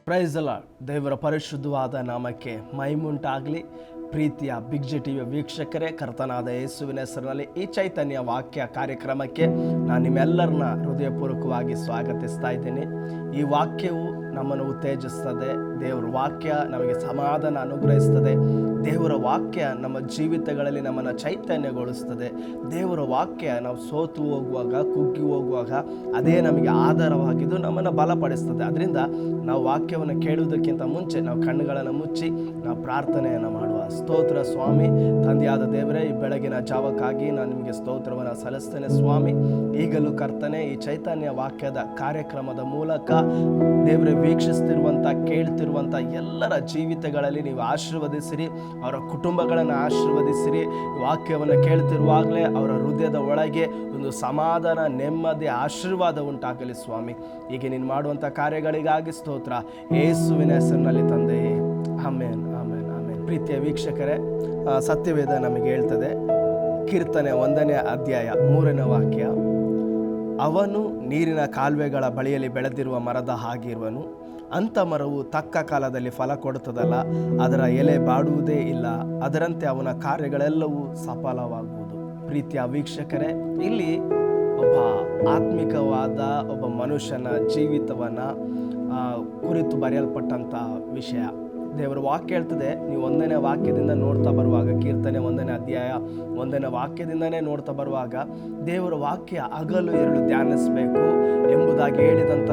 Praise the lord. ದೇವರ ಪರಿಶುದ್ಧವಾದ ನಾಮಕ್ಕೆ ಮಹಿಮುಂಟಾಗಲಿ. ಪ್ರೀತಿಯ ಬಿಗ್ ಜಿ ಟಿವಿಯ ವೀಕ್ಷಕರೇ, ಕರ್ತನಾದ ಯೇಸುವಿನ ಹೆಸರಿನಲ್ಲಿ ಈ ಚೈತನ್ಯ ವಾಕ್ಯ ಕಾರ್ಯಕ್ರಮಕ್ಕೆ ನಾನು ನಿಮ್ಮೆಲ್ಲರನ್ನ ಹೃದಯಪೂರ್ವಕವಾಗಿ ಸ್ವಾಗತಿಸ್ತಾ ಇದ್ದೇನೆ. ಈ ವಾಕ್ಯವು ನಮ್ಮನ್ನು ಉತ್ತೇಜಿಸ್ತದೆ. ದೇವರ ವಾಕ್ಯ ನಮಗೆ ಸಮಾಧಾನ ಅನುಗ್ರಹಿಸ್ತದೆ. ದೇವರ ವಾಕ್ಯ ನಮ್ಮ ಜೀವಿತಗಳಲ್ಲಿ ನಮ್ಮನ್ನು ಚೈತನ್ಯಗೊಳಿಸ್ತದೆ. ದೇವರ ವಾಕ್ಯ ನಾವು ಸೋತು ಹೋಗುವಾಗ, ಕುಗ್ಗಿ ಹೋಗುವಾಗ ಅದೇ ನಮಗೆ ಆಧಾರವಾಗಿದ್ದು ನಮ್ಮನ್ನು ಬಲಪಡಿಸ್ತದೆ. ಅದರಿಂದ ನಾವು ವಾಕ್ಯವನ್ನು ಕೇಳುವುದಕ್ಕಿಂತ ಮುಂಚೆ ನಾವು ಕಣ್ಣುಗಳನ್ನು ಮುಚ್ಚಿ ನಾವು ಪ್ರಾರ್ಥನೆಯನ್ನು ಮಾಡುವ. ಸ್ತೋತ್ರ ಸ್ವಾಮಿ. ತಂದೆಯಾದ ದೇವರೇ, ಈ ಬೆಳಗಿನ ಜಾವಕ್ಕಾಗಿ ನಾನು ನಿಮಗೆ ಸ್ತೋತ್ರವನ್ನು ಸಲ್ಲಿಸ್ತೇನೆ ಸ್ವಾಮಿ. ಈಗಲೂ ಕರ್ತನೆ, ಈ ಚೈತನ್ಯ ವಾಕ್ಯದ ಕಾರ್ಯಕ್ರಮದ ಮೂಲಕ ದೇವರೇ ವೀಕ್ಷಿಸ್ತಿರುವಂಥ, ಕೇಳ್ತಿರುವಂಥ ಎಲ್ಲರ ಜೀವಿತಗಳಲ್ಲಿ ನೀವು ಆಶೀರ್ವದಿಸಿರಿ. ಅವರ ಕುಟುಂಬಗಳನ್ನು ಆಶೀರ್ವದಿಸಿರಿ. ವಾಕ್ಯವನ್ನು ಕೇಳ್ತಿರುವಾಗಲೇ ಅವರ ಹೃದಯದ ಒಳಗೆ ಒಂದು ಸಮಾಧಾನ, ನೆಮ್ಮದಿ, ಆಶೀರ್ವಾದ ಉಂಟಾಗಲಿ ಸ್ವಾಮಿ. ಈಗ ನೀನು ಮಾಡುವಂಥ ಕಾರ್ಯಗಳಿಗಾಗಿ ಸ್ತೋತ್ರ, ಯೇಸುವಿನ ಹೆಸರಿನಲ್ಲಿ ತಂದೆಯೇ, ಆಮೆನ್, ಆಮೆನ್, ಆಮೆನ್. ಪ್ರೀತಿಯ ವೀಕ್ಷಕರೇ, ಸತ್ಯವೇದ ನಮಗೆ ಹೇಳ್ತದೆ, ಕೀರ್ತನೆ 1ನೇ ಅಧ್ಯಾಯ 3ನೇ ವಾಕ್ಯ, ಅವನು ನೀರಿನ ಕಾಲುವೆಗಳ ಬಳಿಯಲ್ಲಿ ಬೆಳೆದಿರುವ ಮರದ ಹಾಗಿರುವನು. ಅಂಥ ಮರವು ತಕ್ಕ ಕಾಲದಲ್ಲಿ ಫಲ ಕೊಡುತ್ತದಲ್ಲ, ಅದರ ಎಲೆ ಬಾಡುವುದೇ ಇಲ್ಲ, ಅದರಂತೆ ಅವನ ಕಾರ್ಯಗಳೆಲ್ಲವೂ ಸಫಲವಾಗುವುದು. ಪ್ರೀತಿಯ ವೀಕ್ಷಕರೇ, ಇಲ್ಲಿ ಒಬ್ಬ ಆತ್ಮಿಕವಾದ ಒಬ್ಬ ಮನುಷ್ಯನ ಜೀವಿತವನ್ನು ಕುರಿತು ಬರೆಯಲ್ಪಟ್ಟಂಥ ವಿಷಯ. ದೇವರ ವಾಕ್ಯ ಹೇಳ್ತದೆ, ನೀವು 1ನೇ ವಾಕ್ಯದಿಂದ ನೋಡ್ತಾ ಬರುವಾಗ, ಕೀರ್ತನೆ 1ನೇ ಅಧ್ಯಾಯ 1ನೇ ವಾಕ್ಯದಿಂದನೇ ನೋಡ್ತಾ ಬರುವಾಗ, ದೇವರ ವಾಕ್ಯ ಹಗಲು ಎರಳು ಧ್ಯಾನಿಸಬೇಕು ಎಂಬುದಾಗಿ ಹೇಳಿದಂಥ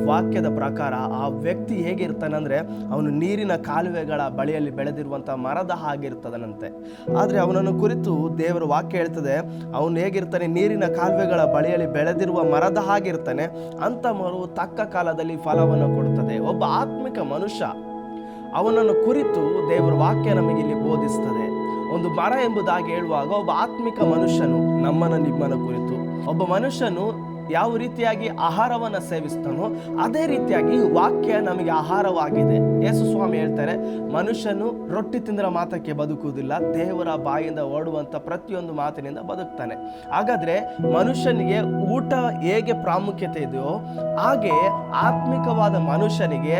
ವಾಕ್ಯದ ಪ್ರಕಾರ ಆ ವ್ಯಕ್ತಿ ಹೇಗಿರ್ತಾನಂದರೆ, ಅವನು ನೀರಿನ ಕಾಲುವೆಗಳ ಬಳಿಯಲ್ಲಿ ಬೆಳೆದಿರುವಂಥ ಮರದ ಹಾಗಿರ್ತದನಂತೆ. ಆದರೆ ಅವನನ್ನು ಕುರಿತು ದೇವರ ವಾಕ್ಯ ಹೇಳ್ತದೆ, ಅವನು ಹೇಗಿರ್ತಾನೆ, ನೀರಿನ ಕಾಲುವೆಗಳ ಬಳಿಯಲ್ಲಿ ಬೆಳೆದಿರುವ ಮರದ ಹಾಗಿರ್ತಾನೆ. ಅಂಥ ಮರವು ತಕ್ಕ ಕಾಲದಲ್ಲಿ ಫಲವನ್ನು ಕೊಡುತ್ತದೆ. ಒಬ್ಬ ಆತ್ಮಿಕ ಮನುಷ್ಯ, ಅವನನ್ನು ಕುರಿತು ದೇವರ ವಾಕ್ಯ ನಮಗೆ ಇಲ್ಲಿ ಬೋಧಿಸ್ತದೆ. ಒಂದು ಮರ ಎಂಬುದಾಗಿ ಹೇಳುವಾಗ ಒಬ್ಬ ಆತ್ಮಿಕ ಮನುಷ್ಯನು, ನಮ್ಮನ್ನು ನಿಮ್ಮನ್ನು ಕುರಿತು ಒಬ್ಬ ಮನುಷ್ಯನು ಯಾವ ರೀತಿಯಾಗಿ ಆಹಾರವನ್ನು ಸೇವಿಸ್ತಾನೋ ಅದೇ ರೀತಿಯಾಗಿ ವಾಕ್ಯ ನಮಗೆ ಆಹಾರವಾಗಿದೆ. ಯೇಸು ಸ್ವಾಮಿ ಹೇಳ್ತಾರೆ, ಮನುಷ್ಯನು ರೊಟ್ಟಿ ತಿಂದರ ಮಾತಕ್ಕೆ ಬದುಕುವುದಿಲ್ಲ, ದೇವರ ಬಾಯಿಂದ ಓಡುವಂಥ ಪ್ರತಿಯೊಂದು ಮಾತಿನಿಂದ ಬದುಕ್ತಾನೆ. ಹಾಗಾದರೆ ಮನುಷ್ಯನಿಗೆ ಊಟ ಹೇಗೆ ಪ್ರಾಮುಖ್ಯತೆ ಇದೆಯೋ ಹಾಗೆ ಆತ್ಮಿಕವಾದ ಮನುಷ್ಯನಿಗೆ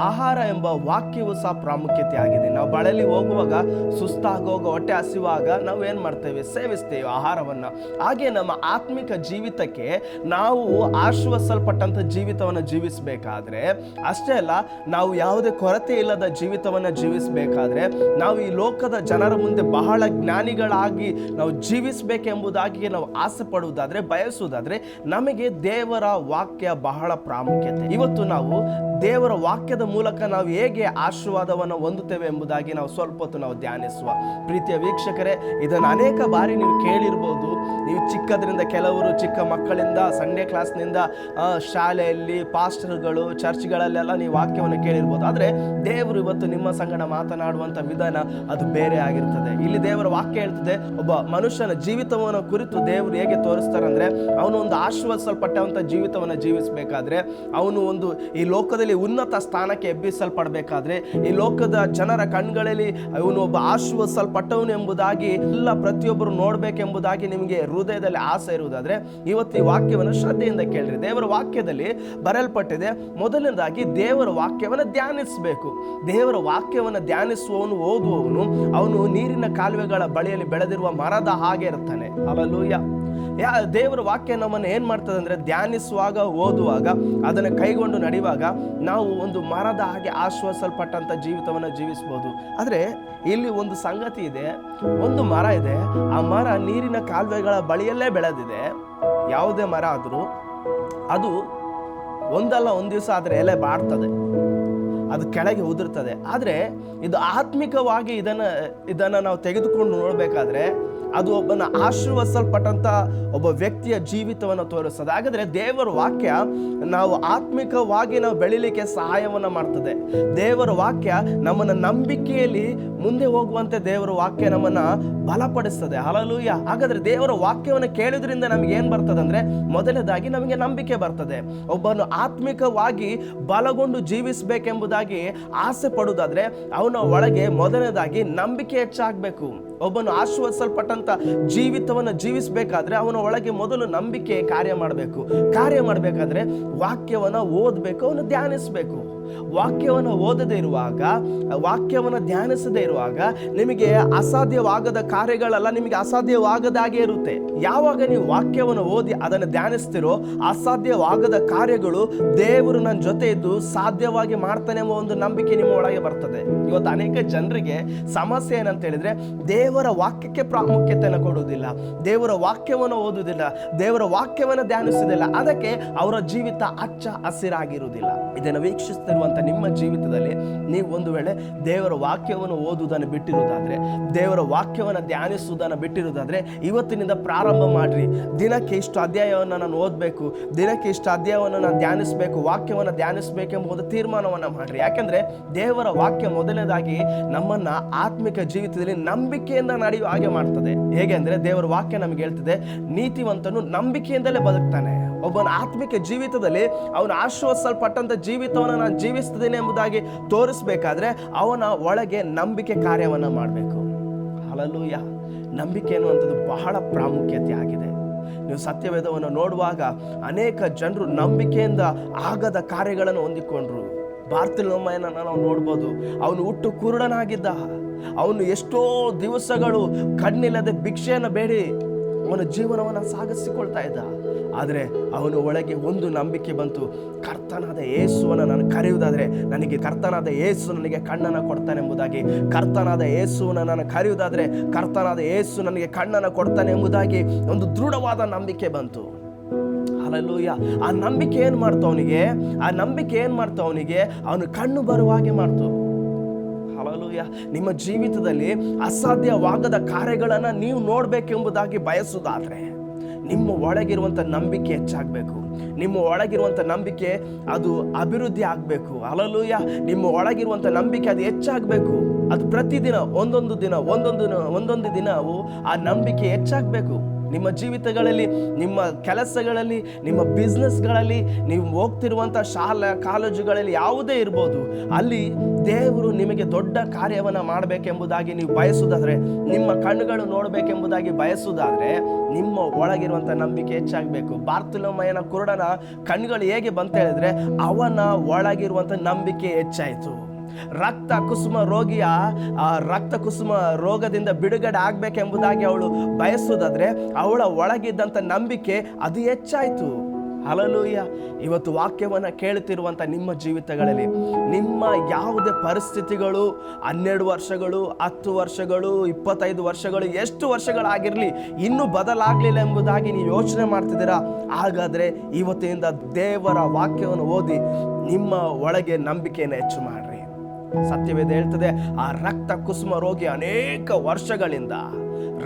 ಆಹಾರ ಎಂಬ ವಾಕ್ಯವು ಸಹ ಪ್ರಾಮುಖ್ಯತೆ ಆಗಿದೆ. ನಾವು ಬಳಲಿ ಹೋಗುವಾಗ, ಸುಸ್ತಾಗೋಗ, ಹೊಟ್ಟೆ ಹಸಿವಾಗ ನಾವು ಏನು ಮಾಡ್ತೇವೆ, ಸೇವಿಸ್ತೇವೆ ಆಹಾರವನ್ನು. ಹಾಗೆ ನಮ್ಮ ಆತ್ಮಿಕ ಜೀವಿತಕ್ಕೆ ನಾವು ಆಶ್ವಾಸಲ್ಪಟ್ಟಂಥ ಜೀವಿತವನ್ನು ಜೀವಿಸಬೇಕಾದ್ರೆ, ಅಷ್ಟೇ ಅಲ್ಲ, ನಾವು ಯಾವುದೇ ಕೊರತೆ ಇಲ್ಲದ ಜೀವಿತವನ್ನು ಜೀವಿಸಬೇಕಾದ್ರೆ, ನಾವು ಈ ಲೋಕದ ಜನರ ಮುಂದೆ ಬಹಳ ಜ್ಞಾನಿಗಳಾಗಿ ನಾವು ಜೀವಿಸಬೇಕೆಂಬುದಾಗಿ ನಾವು ಆಸೆ ಪಡುವುದಾದರೆ, ಬಯಸುವುದಾದರೆ, ನಮಗೆ ದೇವರ ವಾಕ್ಯ ಬಹಳ ಪ್ರಾಮುಖ್ಯತೆ. ಇವತ್ತು ನಾವು ದೇವರ ವಾಕ್ಯದ ಮೂಲಕ ನಾವು ಹೇಗೆ ಆಶೀರ್ವಾದವನ್ನು ಹೊಂದುತ್ತೇವೆ ಎಂಬುದಾಗಿ ನಾವು ಸ್ವಲ್ಪ ಹೊತ್ತು ನಾವು ಧ್ಯಾನಿಸುವ. ಪ್ರೀತಿಯ ವೀಕ್ಷಕರೇ, ಇದನ್ನು ಅನೇಕ ಬಾರಿ ನೀವು ಕೇಳಿರ್ಬೋದು. ನೀವು ಚಿಕ್ಕದ್ರಿಂದ, ಕೆಲವರು ಚಿಕ್ಕ ಮಕ್ಕಳಿಂದ, ಸಂಡೇ ಕ್ಲಾಸ್ನಿಂದ, ಶಾಲೆಯಲ್ಲಿ, ಪಾಸ್ಟರ್ಗಳು, ಚರ್ಚ್ಗಳಲ್ಲೆಲ್ಲ ನೀವು ವಾಕ್ಯವನ್ನು ಕೇಳಿರ್ಬೋದು. ಆದರೆ ದೇವರು ಇವತ್ತು ನಿಮ್ಮ ಸಂಗಡ ಮಾತನಾಡುವಂಥ ವಿಧಾನ ಅದು ಬೇರೆ ಆಗಿರ್ತದೆ. ಇಲ್ಲಿ ದೇವರ ವಾಕ್ಯ ಹೇಳ್ತದೆ, ಒಬ್ಬ ಮನುಷ್ಯನ ಜೀವಿತವನ್ನು ಕುರಿತು ದೇವರು ಹೇಗೆ ತೋರಿಸ್ತಾರೆ ಅಂದರೆ, ಅವನು ಒಂದು ಆಶೀರ್ವದಿಸಲ್ಪಟ್ಟಂಥ ಜೀವಿತವನ್ನು ಜೀವಿಸಬೇಕಾದ್ರೆ, ಅವನು ಒಂದು ಈ ಲೋಕದಲ್ಲಿ ಉನ್ನತ ಸ್ಥಾನಕ್ಕೆ ಎಬ್ಬಿಸಲ್ಪಡಬೇಕಾದ್ರೆ, ಈ ಲೋಕದ ಜನರ ಕಣ್ಗಳಲ್ಲಿ ಅವನು ಒಬ್ಬ ಆಶೀರ್ವದಿಸಲ್ಪಟ್ಟವನು ಎಂಬುದಾಗಿ ಎಲ್ಲ ಪ್ರತಿಯೊಬ್ಬರು ನೋಡಬೇಕೆಂಬುದಾಗಿ ನಿಮಗೆ ಹೃದಯದಲ್ಲಿ ಆಸೆ ಇರುವುದಾದರೆ, ಇವತ್ತು ಈ ವಾಕ್ಯವನ್ನು ಶ್ರದ್ಧೆಯಿಂದ ಕೇಳಿರಿ. ದೇವರ ವಾಕ್ಯದಲ್ಲಿ ಬರೆಯಲ್ಪಟ್ಟಿದೆ, ಮೊದಲನೇದಾಗಿ ದೇವರ ವಾಕ್ಯವನ್ನು ಧ್ಯಾನಿಸಬೇಕು. ದೇವರ ವಾಕ್ಯವನ್ನು ಧ್ಯಾನಿಸುವವನು, ಓದುವವನು, ಅವನು ನೀರಿನ ಕಾಲುವೆಗಳ ಬಳಿಯಲ್ಲಿ ಬೆಳೆದಿರುವ ಮರದ ಹಾಗೆ ಇರ್ತಾನೆ. ಹಲ್ಲೆಲೂಯಾ. ದೇವರ ವಾಕ್ಯ ನಮ್ಮನ್ನು ಏನು ಮಾಡ್ತದೆ ಅಂದರೆ, ಧ್ಯಾನಿಸುವಾಗ, ಓದುವಾಗ, ಅದನ್ನು ಕೈಗೊಂಡು ನಡೆಯುವಾಗ ನಾವು ಒಂದು ಮರದ ಹಾಗೆ ಆಶ್ವಾಸಲ್ಪಟ್ಟಂಥ ಜೀವಿತವನ್ನು ಜೀವಿಸ್ಬೋದು. ಆದರೆ ಇಲ್ಲಿ ಒಂದು ಸಂಗತಿ ಇದೆ. ಒಂದು ಮರ ಇದೆ, ಆ ಮರ ನೀರಿನ ಕಾಲುವೆಗಳ ಬಳಿಯಲ್ಲೇ ಬೆಳೆದಿದೆ. ಯಾವುದೇ ಮರ ಆದರೂ ಅದು ಒಂದಲ್ಲ ಒಂದು ದಿವಸ ಅದರ ಎಲೆ ಬಾಡ್ತದೆ, ಅದು ಕೆಳಗೆ ಉದುರ್ತದೆ. ಆದರೆ ಇದು ಆತ್ಮಿಕವಾಗಿ ಇದನ್ನು ನಾವು ತೆಗೆದುಕೊಂಡು ನೋಡಬೇಕಾದ್ರೆ, ಅದು ಒಬ್ಬನ ಆಶೀರ್ವದಿಸಲ್ಪಟ್ಟಂಥ ಒಬ್ಬ ವ್ಯಕ್ತಿಯ ಜೀವಿತವನ್ನು ತೋರಿಸ್ತದೆ. ಹಾಗಾದರೆ ದೇವರ ವಾಕ್ಯ ನಾವು ಆತ್ಮಿಕವಾಗಿ ನಾವು ಬೆಳಿಲಿಕ್ಕೆ ಸಹಾಯವನ್ನು ಮಾಡ್ತದೆ. ದೇವರ ವಾಕ್ಯ ನಮ್ಮನ್ನು ನಂಬಿಕೆಯಲ್ಲಿ ಮುಂದೆ ಹೋಗುವಂತೆ ದೇವರ ವಾಕ್ಯ ನಮ್ಮನ್ನು ಬಲಪಡಿಸ್ತದೆ. ಹಲ್ಲೆಲೂಯಾ. ಹಾಗಾದರೆ ದೇವರ ವಾಕ್ಯವನ್ನು ಕೇಳೋದ್ರಿಂದ ನಮಗೆ ಏನು ಬರ್ತದೆ ಅಂದರೆ, ಮೊದಲನೇದಾಗಿ ನಮಗೆ ನಂಬಿಕೆ ಬರ್ತದೆ. ಒಬ್ಬನು ಆತ್ಮಿಕವಾಗಿ ಬಲಗೊಂಡು ಜೀವಿಸಬೇಕೆಂಬುದಾಗಿ ಆಸೆ ಪಡುವುದಾದರೆ, ಅವನ ಒಳಗೆ ಮೊದಲನೇದಾಗಿ ನಂಬಿಕೆ ಹೆಚ್ಚಾಗಬೇಕು. ಒಬ್ಬನು ಆಶೀರ್ವದಿಸಲ್ಪಟ್ಟಂಥ ಜೀವಿತವನ್ನು ಜೀವಿಸಬೇಕಾದ್ರೆ ಅವನ ಒಳಗೆ ಮೊದಲು ನಂಬಿಕೆ ಕಾರ್ಯ ಮಾಡಬೇಕು. ಕಾರ್ಯ ಮಾಡಬೇಕಾದ್ರೆ ವಾಕ್ಯವನ್ನು ಓದಬೇಕು, ಅವನು ಧ್ಯಾನಿಸಬೇಕು. ವಾಕ್ಯವನ್ನು ಓದದೇ ಇರುವಾಗ, ವಾಕ್ಯವನ್ನು ಧ್ಯಾನಿಸದೇ ಇರುವಾಗ ನಿಮಗೆ ಅಸಾಧ್ಯವಾಗದ ಕಾರ್ಯಗಳೆಲ್ಲ ನಿಮಗೆ ಅಸಾಧ್ಯವಾಗದಾಗೆ ಇರುತ್ತೆ. ಯಾವಾಗ ನೀವು ವಾಕ್ಯವನ್ನು ಓದಿ ಅದನ್ನು ಧ್ಯಾನಿಸ್ತಿರೋ ಅಸಾಧ್ಯವಾಗದ ಕಾರ್ಯಗಳು ದೇವರು ನನ್ನ ಜೊತೆ ಇದ್ದು ಸಾಧ್ಯವಾಗಿ ಮಾಡ್ತಾನೆ ಎಂಬ ಒಂದು ನಂಬಿಕೆ ನಿಮ್ಮ ಒಳಗೆ ಬರ್ತದೆ. ಇವತ್ತು ಅನೇಕ ಜನರಿಗೆ ಸಮಸ್ಯೆ ಏನಂತ ಹೇಳಿದ್ರೆ, ದೇವರ ವಾಕ್ಯಕ್ಕೆ ಪ್ರಾಮುಖ್ಯತೆಯನ್ನು ಕೊಡುವುದಿಲ್ಲ, ದೇವರ ವಾಕ್ಯವನ್ನು ಓದುವುದಿಲ್ಲ, ದೇವರ ವಾಕ್ಯವನ್ನು ಧ್ಯಾನಿಸುವುದಿಲ್ಲ. ಅದಕ್ಕೆ ಅವರ ಜೀವಿತ ಹಚ್ಚ ಹಸಿರಾಗಿರುವುದಿಲ್ಲ. ಇದನ್ನು ವೀಕ್ಷಿಸ್ತಿರುವಂತ ನಿಮ್ಮ ಜೀವಿತದಲ್ಲಿ ನೀವು ಒಂದು ವೇಳೆ ದೇವರ ವಾಕ್ಯವನ್ನು ಓದುವುದನ್ನು ಬಿಟ್ಟಿರುವುದಾದ್ರೆ, ದೇವರ ವಾಕ್ಯವನ್ನು ಧ್ಯಾನಿಸುವುದನ್ನು ಬಿಟ್ಟಿರುವುದಾದ್ರೆ, ಇವತ್ತಿನಿಂದ ಪ್ರಾರಂಭ ಮಾಡ್ರಿ. ದಿನಕ್ಕೆ ಇಷ್ಟು ಅಧ್ಯಾಯವನ್ನು ನಾನು ಓದಬೇಕು, ದಿನಕ್ಕೆ ಇಷ್ಟು ಅಧ್ಯಾಯವನ್ನು ನಾನು ಧ್ಯಾನಿಸಬೇಕು, ವಾಕ್ಯವನ್ನು ಧ್ಯಾನಿಸಬೇಕೆಂಬ ಒಂದು ತೀರ್ಮಾನವನ್ನು ಮಾಡ್ರಿ. ಯಾಕೆಂದ್ರೆ ದೇವರ ವಾಕ್ಯ ಮೊದಲನೇದಾಗಿ ನಮ್ಮನ್ನ ಆತ್ಮಿಕ ಜೀವಿತದಲ್ಲಿ ನಂಬಿಕೆಯಿಂದ ನಡೆಯುವ ಹಾಗೆ ಮಾಡ್ತದೆ. ಹೇಗೆ ಅಂದ್ರೆ ದೇವರ ವಾಕ್ಯ ನಮಗೆ ಹೇಳ್ತದೆ, ನೀತಿವಂತನು ನಂಬಿಕೆಯಿಂದಲೇ ಬದುಕ್ತಾನೆ. ಒಬ್ಬನ ಆತ್ಮಿಕ ಜೀವಿತದಲ್ಲಿ ಅವನು ಆಶ್ವಾಸಲ್ಪಟ್ಟಂತ ಜೀವಿತವನ್ನು ನಾನು ಜೀವಿಸ್ತೇನೆ ಎಂಬುದಾಗಿ ತೋರಿಸ್ಬೇಕಾದ್ರೆ ಅವನ ಒಳಗೆ ನಂಬಿಕೆ ಕಾರ್ಯವನ್ನು ಮಾಡಬೇಕು. ಹಲ್ಲೆಲೂಯಾ. ನಂಬಿಕೆ ಅನ್ನುವಂಥದ್ದು ಬಹಳ ಪ್ರಾಮುಖ್ಯತೆ ಆಗಿದೆ. ನೀವು ಸತ್ಯವೇದವನ್ನು ನೋಡುವಾಗ ಅನೇಕ ಜನರು ನಂಬಿಕೆಯಿಂದ ಆಗದ ಕಾರ್ಯಗಳನ್ನು ಹೊಂದಿಕೊಂಡ್ರು. ಬಾರ್ತಲೋಮಯನ ನಾವು ನೋಡ್ಬೋದು. ಅವನು ಹುಟ್ಟು ಕುರುಡನಾಗಿದ್ದ. ಅವನು ಎಷ್ಟೋ ದಿವಸಗಳು ಕಣ್ಣಿಲ್ಲದೆ ಭಿಕ್ಷೆಯನ್ನು ಬೇಡಿ ಅವನ ಜೀವನವನ್ನು ಸಾಗಿಸಿಕೊಳ್ತಾ ಇದ್ದ. ಆದರೆ ಅವನ ಒಳಗೆ ಒಂದು ನಂಬಿಕೆ ಬಂತು, ಕರ್ತನಾದ ಯೇಸುವನ್ನು ನಾನು ಕರೆಯುವುದಾದರೆ ನನಗೆ ಕರ್ತನಾದ ಯೇಸು ನನಗೆ ಕಣ್ಣನ್ನು ಕೊಡ್ತಾನೆ ಎಂಬುದಾಗಿ, ಕರ್ತನಾದ ಯೇಸುವನ್ನು ನಾನು ಕರೆಯುವುದಾದರೆ ಕರ್ತನಾದ ಯೇಸು ನನಗೆ ಕಣ್ಣನ್ನು ಕೊಡ್ತಾನೆ ಎಂಬುದಾಗಿ ಒಂದು ದೃಢವಾದ ನಂಬಿಕೆ ಬಂತು. ಹಲ್ಲೆಲೂಯಾ. ಆ ನಂಬಿಕೆ ಏನು ಮಾಡ್ತು ಅವನಿಗೆ? ಆ ನಂಬಿಕೆ ಏನು ಮಾಡ್ತು ಅವನಿಗೆ? ಅವನು ಕಣ್ಣು ಬರುವ ಹಾಗೆ ಮಾಡ್ತು. ಹಲ್ಲೆಲೂಯಾ. ನಿಮ್ಮ ಜೀವಿತದಲ್ಲಿ ಅಸಾಧ್ಯವಾಗದ ಕಾರ್ಯಗಳನ್ನು ನೀವು ನೋಡಬೇಕೆಂಬುದಾಗಿ ಬಯಸುವುದಾದ್ರೆ ನಿಮ್ಮ ಒಳಗಿರುವಂಥ ನಂಬಿಕೆ ಹೆಚ್ಚಾಗಬೇಕು. ನಿಮ್ಮ ಒಳಗಿರುವಂಥ ನಂಬಿಕೆ ಅದು ಅಭಿವೃದ್ಧಿ ಆಗಬೇಕು. ಹಲ್ಲೆಲೂಯಾ. ನಿಮ್ಮ ಒಳಗಿರುವಂಥ ನಂಬಿಕೆ ಅದು ಹೆಚ್ಚಾಗಬೇಕು. ಅದು ಪ್ರತಿದಿನ ಒಂದೊಂದು ದಿನವೂ ಆ ನಂಬಿಕೆ ಹೆಚ್ಚಾಗಬೇಕು. ನಿಮ್ಮ ಜೀವಿತಗಳಲ್ಲಿ, ನಿಮ್ಮ ಕೆಲಸಗಳಲ್ಲಿ, ನಿಮ್ಮ ಬಿಸ್ನೆಸ್ಗಳಲ್ಲಿ, ನೀವು ಹೋಗ್ತಿರುವಂಥ ಶಾಲಾ ಕಾಲೇಜುಗಳಲ್ಲಿ ಯಾವುದೇ ಇರ್ಬೋದು, ಅಲ್ಲಿ ದೇವರು ನಿಮಗೆ ದೊಡ್ಡ ಕಾರ್ಯವನ್ನು ಮಾಡಬೇಕೆಂಬುದಾಗಿ ನೀವು ಬಯಸುವುದಾದರೆ, ನಿಮ್ಮ ಕಣ್ಣುಗಳು ನೋಡಬೇಕೆಂಬುದಾಗಿ ಬಯಸುವುದಾದರೆ ನಿಮ್ಮ ಒಳಗಿರುವಂಥ ನಂಬಿಕೆ ಹೆಚ್ಚಾಗಬೇಕು. ಬಾರ್ತಲೋಮಯನ ಕುರುಡನ ಕಣ್ಣುಗಳು ಹೇಗೆ ಬಂತ ಹೇಳಿದ್ರೆ ಅವನ ಒಳಗಿರುವಂಥ ನಂಬಿಕೆ ಹೆಚ್ಚಾಯಿತು. ರಕ್ತ ಕುಸುಮ ರೋಗಿಯ ರಕ್ತ ಕುಸುಮ ರೋಗದಿಂದ ಬಿಡುಗಡೆ ಆಗ್ಬೇಕೆಂಬುದಾಗಿ ಅವಳು ಬಯಸುವುದಾದ್ರೆ ಅವಳ ಒಳಗಿದ್ದಂಥ ನಂಬಿಕೆ ಅದು ಹೆಚ್ಚಾಯಿತು. ಹಲ್ಲೆಲೂಯಾ. ಇವತ್ತು ವಾಕ್ಯವನ್ನು ಕೇಳುತ್ತಿರುವಂಥ ನಿಮ್ಮ ಜೀವಿತಗಳಲ್ಲಿ ನಿಮ್ಮ ಯಾವುದೇ ಪರಿಸ್ಥಿತಿಗಳು 12 ವರ್ಷಗಳು, 10 ವರ್ಷಗಳು, 25 ವರ್ಷಗಳು, ಎಷ್ಟು ವರ್ಷಗಳಾಗಿರಲಿ ಇನ್ನೂ ಬದಲಾಗಲಿಲ್ಲ ಎಂಬುದಾಗಿ ನೀವು ಯೋಚನೆ ಮಾಡ್ತಿದ್ದೀರಾ, ಹಾಗಾದರೆ ಇವತ್ತಿನಿಂದ ದೇವರ ವಾಕ್ಯವನ್ನು ಓದಿ ನಿಮ್ಮ ಒಳಗೆ ನಂಬಿಕೆಯನ್ನು ಹೆಚ್ಚು ಮಾಡ್ರಿ. ಸತ್ಯವೇದ ಹೇಳ್ತದೆ, ಆ ರಕ್ತ ಕುಸುಮ ರೋಗಿ ಅನೇಕ ವರ್ಷಗಳಿಂದ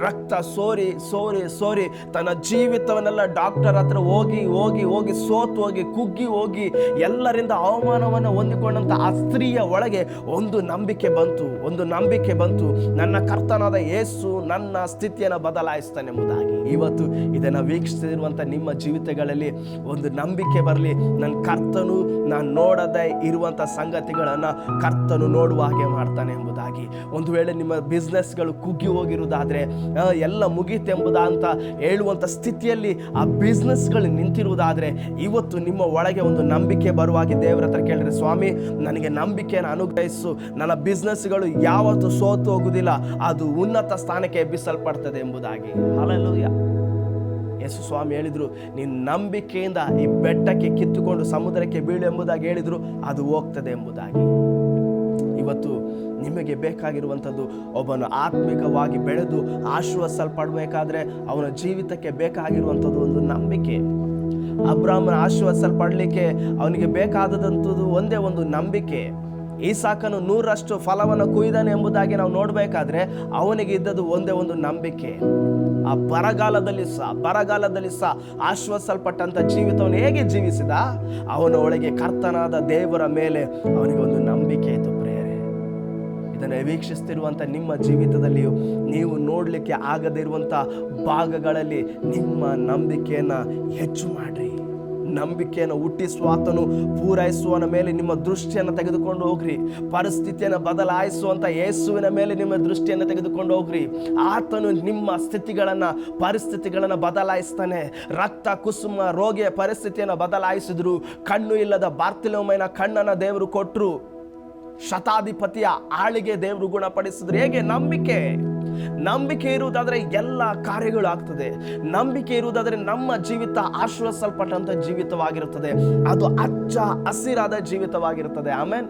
ರಕ್ತ ಸೋರಿ ಸೋರಿ ಸೋರಿ ತನ್ನ ಜೀವಿತವನ್ನೆಲ್ಲ ಡಾಕ್ಟರ್ ಹತ್ರ ಹೋಗಿ ಹೋಗಿ ಹೋಗಿ ಸೋತು ಹೋಗಿ ಕುಗ್ಗಿ ಹೋಗಿ ಎಲ್ಲರಿಂದ ಅವಮಾನವನ್ನು ಹೊಂದಿಕೊಂಡಂಥ ಆ ಸ್ತ್ರೀಯ ಒಳಗೆ ಒಂದು ನಂಬಿಕೆ ಬಂತು, ನನ್ನ ಕರ್ತನಾದ ಯೇಸು ನನ್ನ ಸ್ಥಿತಿಯನ್ನು ಬದಲಾಯಿಸ್ತಾನೆ ಎಂಬುದಾಗಿ. ಇವತ್ತು ಇದನ್ನು ವೀಕ್ಷಿಸಿರುವಂಥ ನಿಮ್ಮ ಜೀವಿತಗಳಲ್ಲಿ ಒಂದು ನಂಬಿಕೆ ಬರಲಿ, ನನ್ನ ಕರ್ತನು ನಾನು ನೋಡದೆ ಇರುವಂಥ ಸಂಗತಿಗಳನ್ನು ಕರ್ತನು ನೋಡುವ ಹಾಗೆ ಮಾಡ್ತಾನೆ ಎಂಬುದಾಗಿ. ಒಂದು ವೇಳೆ ನಿಮ್ಮ ಬಿಸ್ನೆಸ್ಗಳು ಕುಗ್ಗಿ ಹೋಗಿರುವುದಾದರೆ, ಎಲ್ಲ ಮುಗೀತೆಂಬುದಂತ ಹೇಳುವಂಥ ಸ್ಥಿತಿಯಲ್ಲಿ ಆ ಬಿಸ್ನೆಸ್ಗಳು ನಿಂತಿರುವುದಾದರೆ, ಇವತ್ತು ನಿಮ್ಮ ಒಳಗೆ ಒಂದು ನಂಬಿಕೆ ಬರುವಾಗಿ ದೇವರ ಹತ್ರ ಕೇಳಿದ್ರೆ, ಸ್ವಾಮಿ ನನಗೆ ನಂಬಿಕೆಯನ್ನು ಅನುಗ್ರಹಿಸು, ನನ್ನ ಬಿಸ್ನೆಸ್ಗಳು ಯಾವತ್ತೂ ಸೋತು ಹೋಗುವುದಿಲ್ಲ, ಅದು ಉನ್ನತ ಸ್ಥಾನಕ್ಕೆ ಎಬ್ಬಿಸಲ್ಪಡ್ತದೆ ಎಂಬುದಾಗಿ. ಹಲ್ಲೆಲೂಯಾ. ಯೇಸು ಸ್ವಾಮಿ ಹೇಳಿದ್ರು, ನೀನು ನಂಬಿಕೆಯಿಂದ ಈ ಬೆಟ್ಟಕ್ಕೆ ಕಿತ್ತುಕೊಂಡು ಸಮುದ್ರಕ್ಕೆ ಬೀಳು ಎಂಬುದಾಗಿ ಹೇಳಿದ್ರು, ಅದು ಹೋಗ್ತದೆ ಎಂಬುದಾಗಿ. ಇವತ್ತು ನಿಮಗೆ ಬೇಕಾಗಿರುವಂಥದ್ದು ಒಬ್ಬನು ಆತ್ಮಿಕವಾಗಿ ಬೆಳೆದು ಆಶೀರ್ವದಿಸಲ್ಪಡಬೇಕಾದ್ರೆ ಅವನ ಜೀವಿತಕ್ಕೆ ಬೇಕಾಗಿರುವಂಥದ್ದು ಒಂದು ನಂಬಿಕೆ. ಅಬ್ರಾಮನ ಆಶೀರ್ವದಿಸಲ್ಪಡಲಿಕ್ಕೆ ಅವನಿಗೆ ಬೇಕಾದಂಥದ್ದು ಒಂದೇ ಒಂದು ನಂಬಿಕೆ. ಈಸಾಕನು 100ರಷ್ಟು ಫಲವನ್ನು ಕೊಯ್ದಾನೆ ಎಂಬುದಾಗಿ ನಾವು ನೋಡಬೇಕಾದ್ರೆ ಅವನಿಗೆ ಇದ್ದದ್ದು ಒಂದೇ ಒಂದು ನಂಬಿಕೆ. ಆ ಬರಗಾಲದಲ್ಲಿ ಸಹ ಆಶ್ವಾಸಲ್ಪಟ್ಟಂಥ ಜೀವಿತವನ್ನು ಹೇಗೆ ಜೀವಿಸಿದ? ಅವನ ಒಳಗೆ ಕರ್ತನಾದ ದೇವರ ಮೇಲೆ ಅವನಿಗೆ ಒಂದು ನಂಬಿಕೆ ಇತ್ತು. ಪ್ರಿಯರೇ, ಇದನ್ನು ವೀಕ್ಷಿಸ್ತಿರುವಂಥ ನಿಮ್ಮ ಜೀವಿತದಲ್ಲಿಯೂ ನೀವು ನೋಡಲಿಕ್ಕೆ ಆಗದಿರುವಂಥ ಭಾಗಗಳಲ್ಲಿ ನಿಮ್ಮ ನಂಬಿಕೆಯನ್ನು ಹೆಚ್ಚು ಮಾಡ್ರಿ. ನಂಬಿಕೆಯನ್ನು ಹುಟ್ಟಿಸುವಾತನು ಪೂರೈಸುವನ ಮೇಲೆ ನಿಮ್ಮ ದೃಷ್ಟಿಯನ್ನು ತೆಗೆದುಕೊಂಡು ಹೋಗ್ರಿ. ಪರಿಸ್ಥಿತಿಯನ್ನು ಬದಲಾಯಿಸುವಂತ ಯೇಸುವಿನ ಮೇಲೆ ನಿಮ್ಮ ದೃಷ್ಟಿಯನ್ನು ತೆಗೆದುಕೊಂಡು ಹೋಗ್ರಿ. ಆತನು ನಿಮ್ಮ ಸ್ಥಿತಿಗಳನ್ನ ಪರಿಸ್ಥಿತಿಗಳನ್ನ ಬದಲಾಯಿಸ್ತಾನೆ. ರಕ್ತ ಕುಸುಮ ರೋಗಿಯ ಪರಿಸ್ಥಿತಿಯನ್ನು ಬದಲಾಯಿಸಿದ್ರು. ಕಣ್ಣು ಇಲ್ಲದ ಬಾರ್ತಿಲೋಮೈನ ಕಣ್ಣನ್ನ ದೇವರು ಕೊಟ್ಟರು. ಶತಾಧಿಪತಿಯ ಆಳಿಗೆ ದೇವರು ಗುಣಪಡಿಸಿದ್ರು. ಹೇಗೆ? ನಂಬಿಕೆ ಇರುವುದಾದ್ರೆ ಎಲ್ಲ ಕಾರ್ಯಗಳು ಆಗ್ತದೆ. ನಂಬಿಕೆ ಇರುವುದಾದ್ರೆ ನಮ್ಮ ಜೀವಿತ ಆಶ್ವಾಸಲ್ಪಟ್ಟಂತ ಜೀವಿತವಾಗಿರುತ್ತದೆ. ಅದು ಹಚ್ಚ ಹಸಿರಾದ ಜೀವಿತವಾಗಿರುತ್ತದೆ. Amen,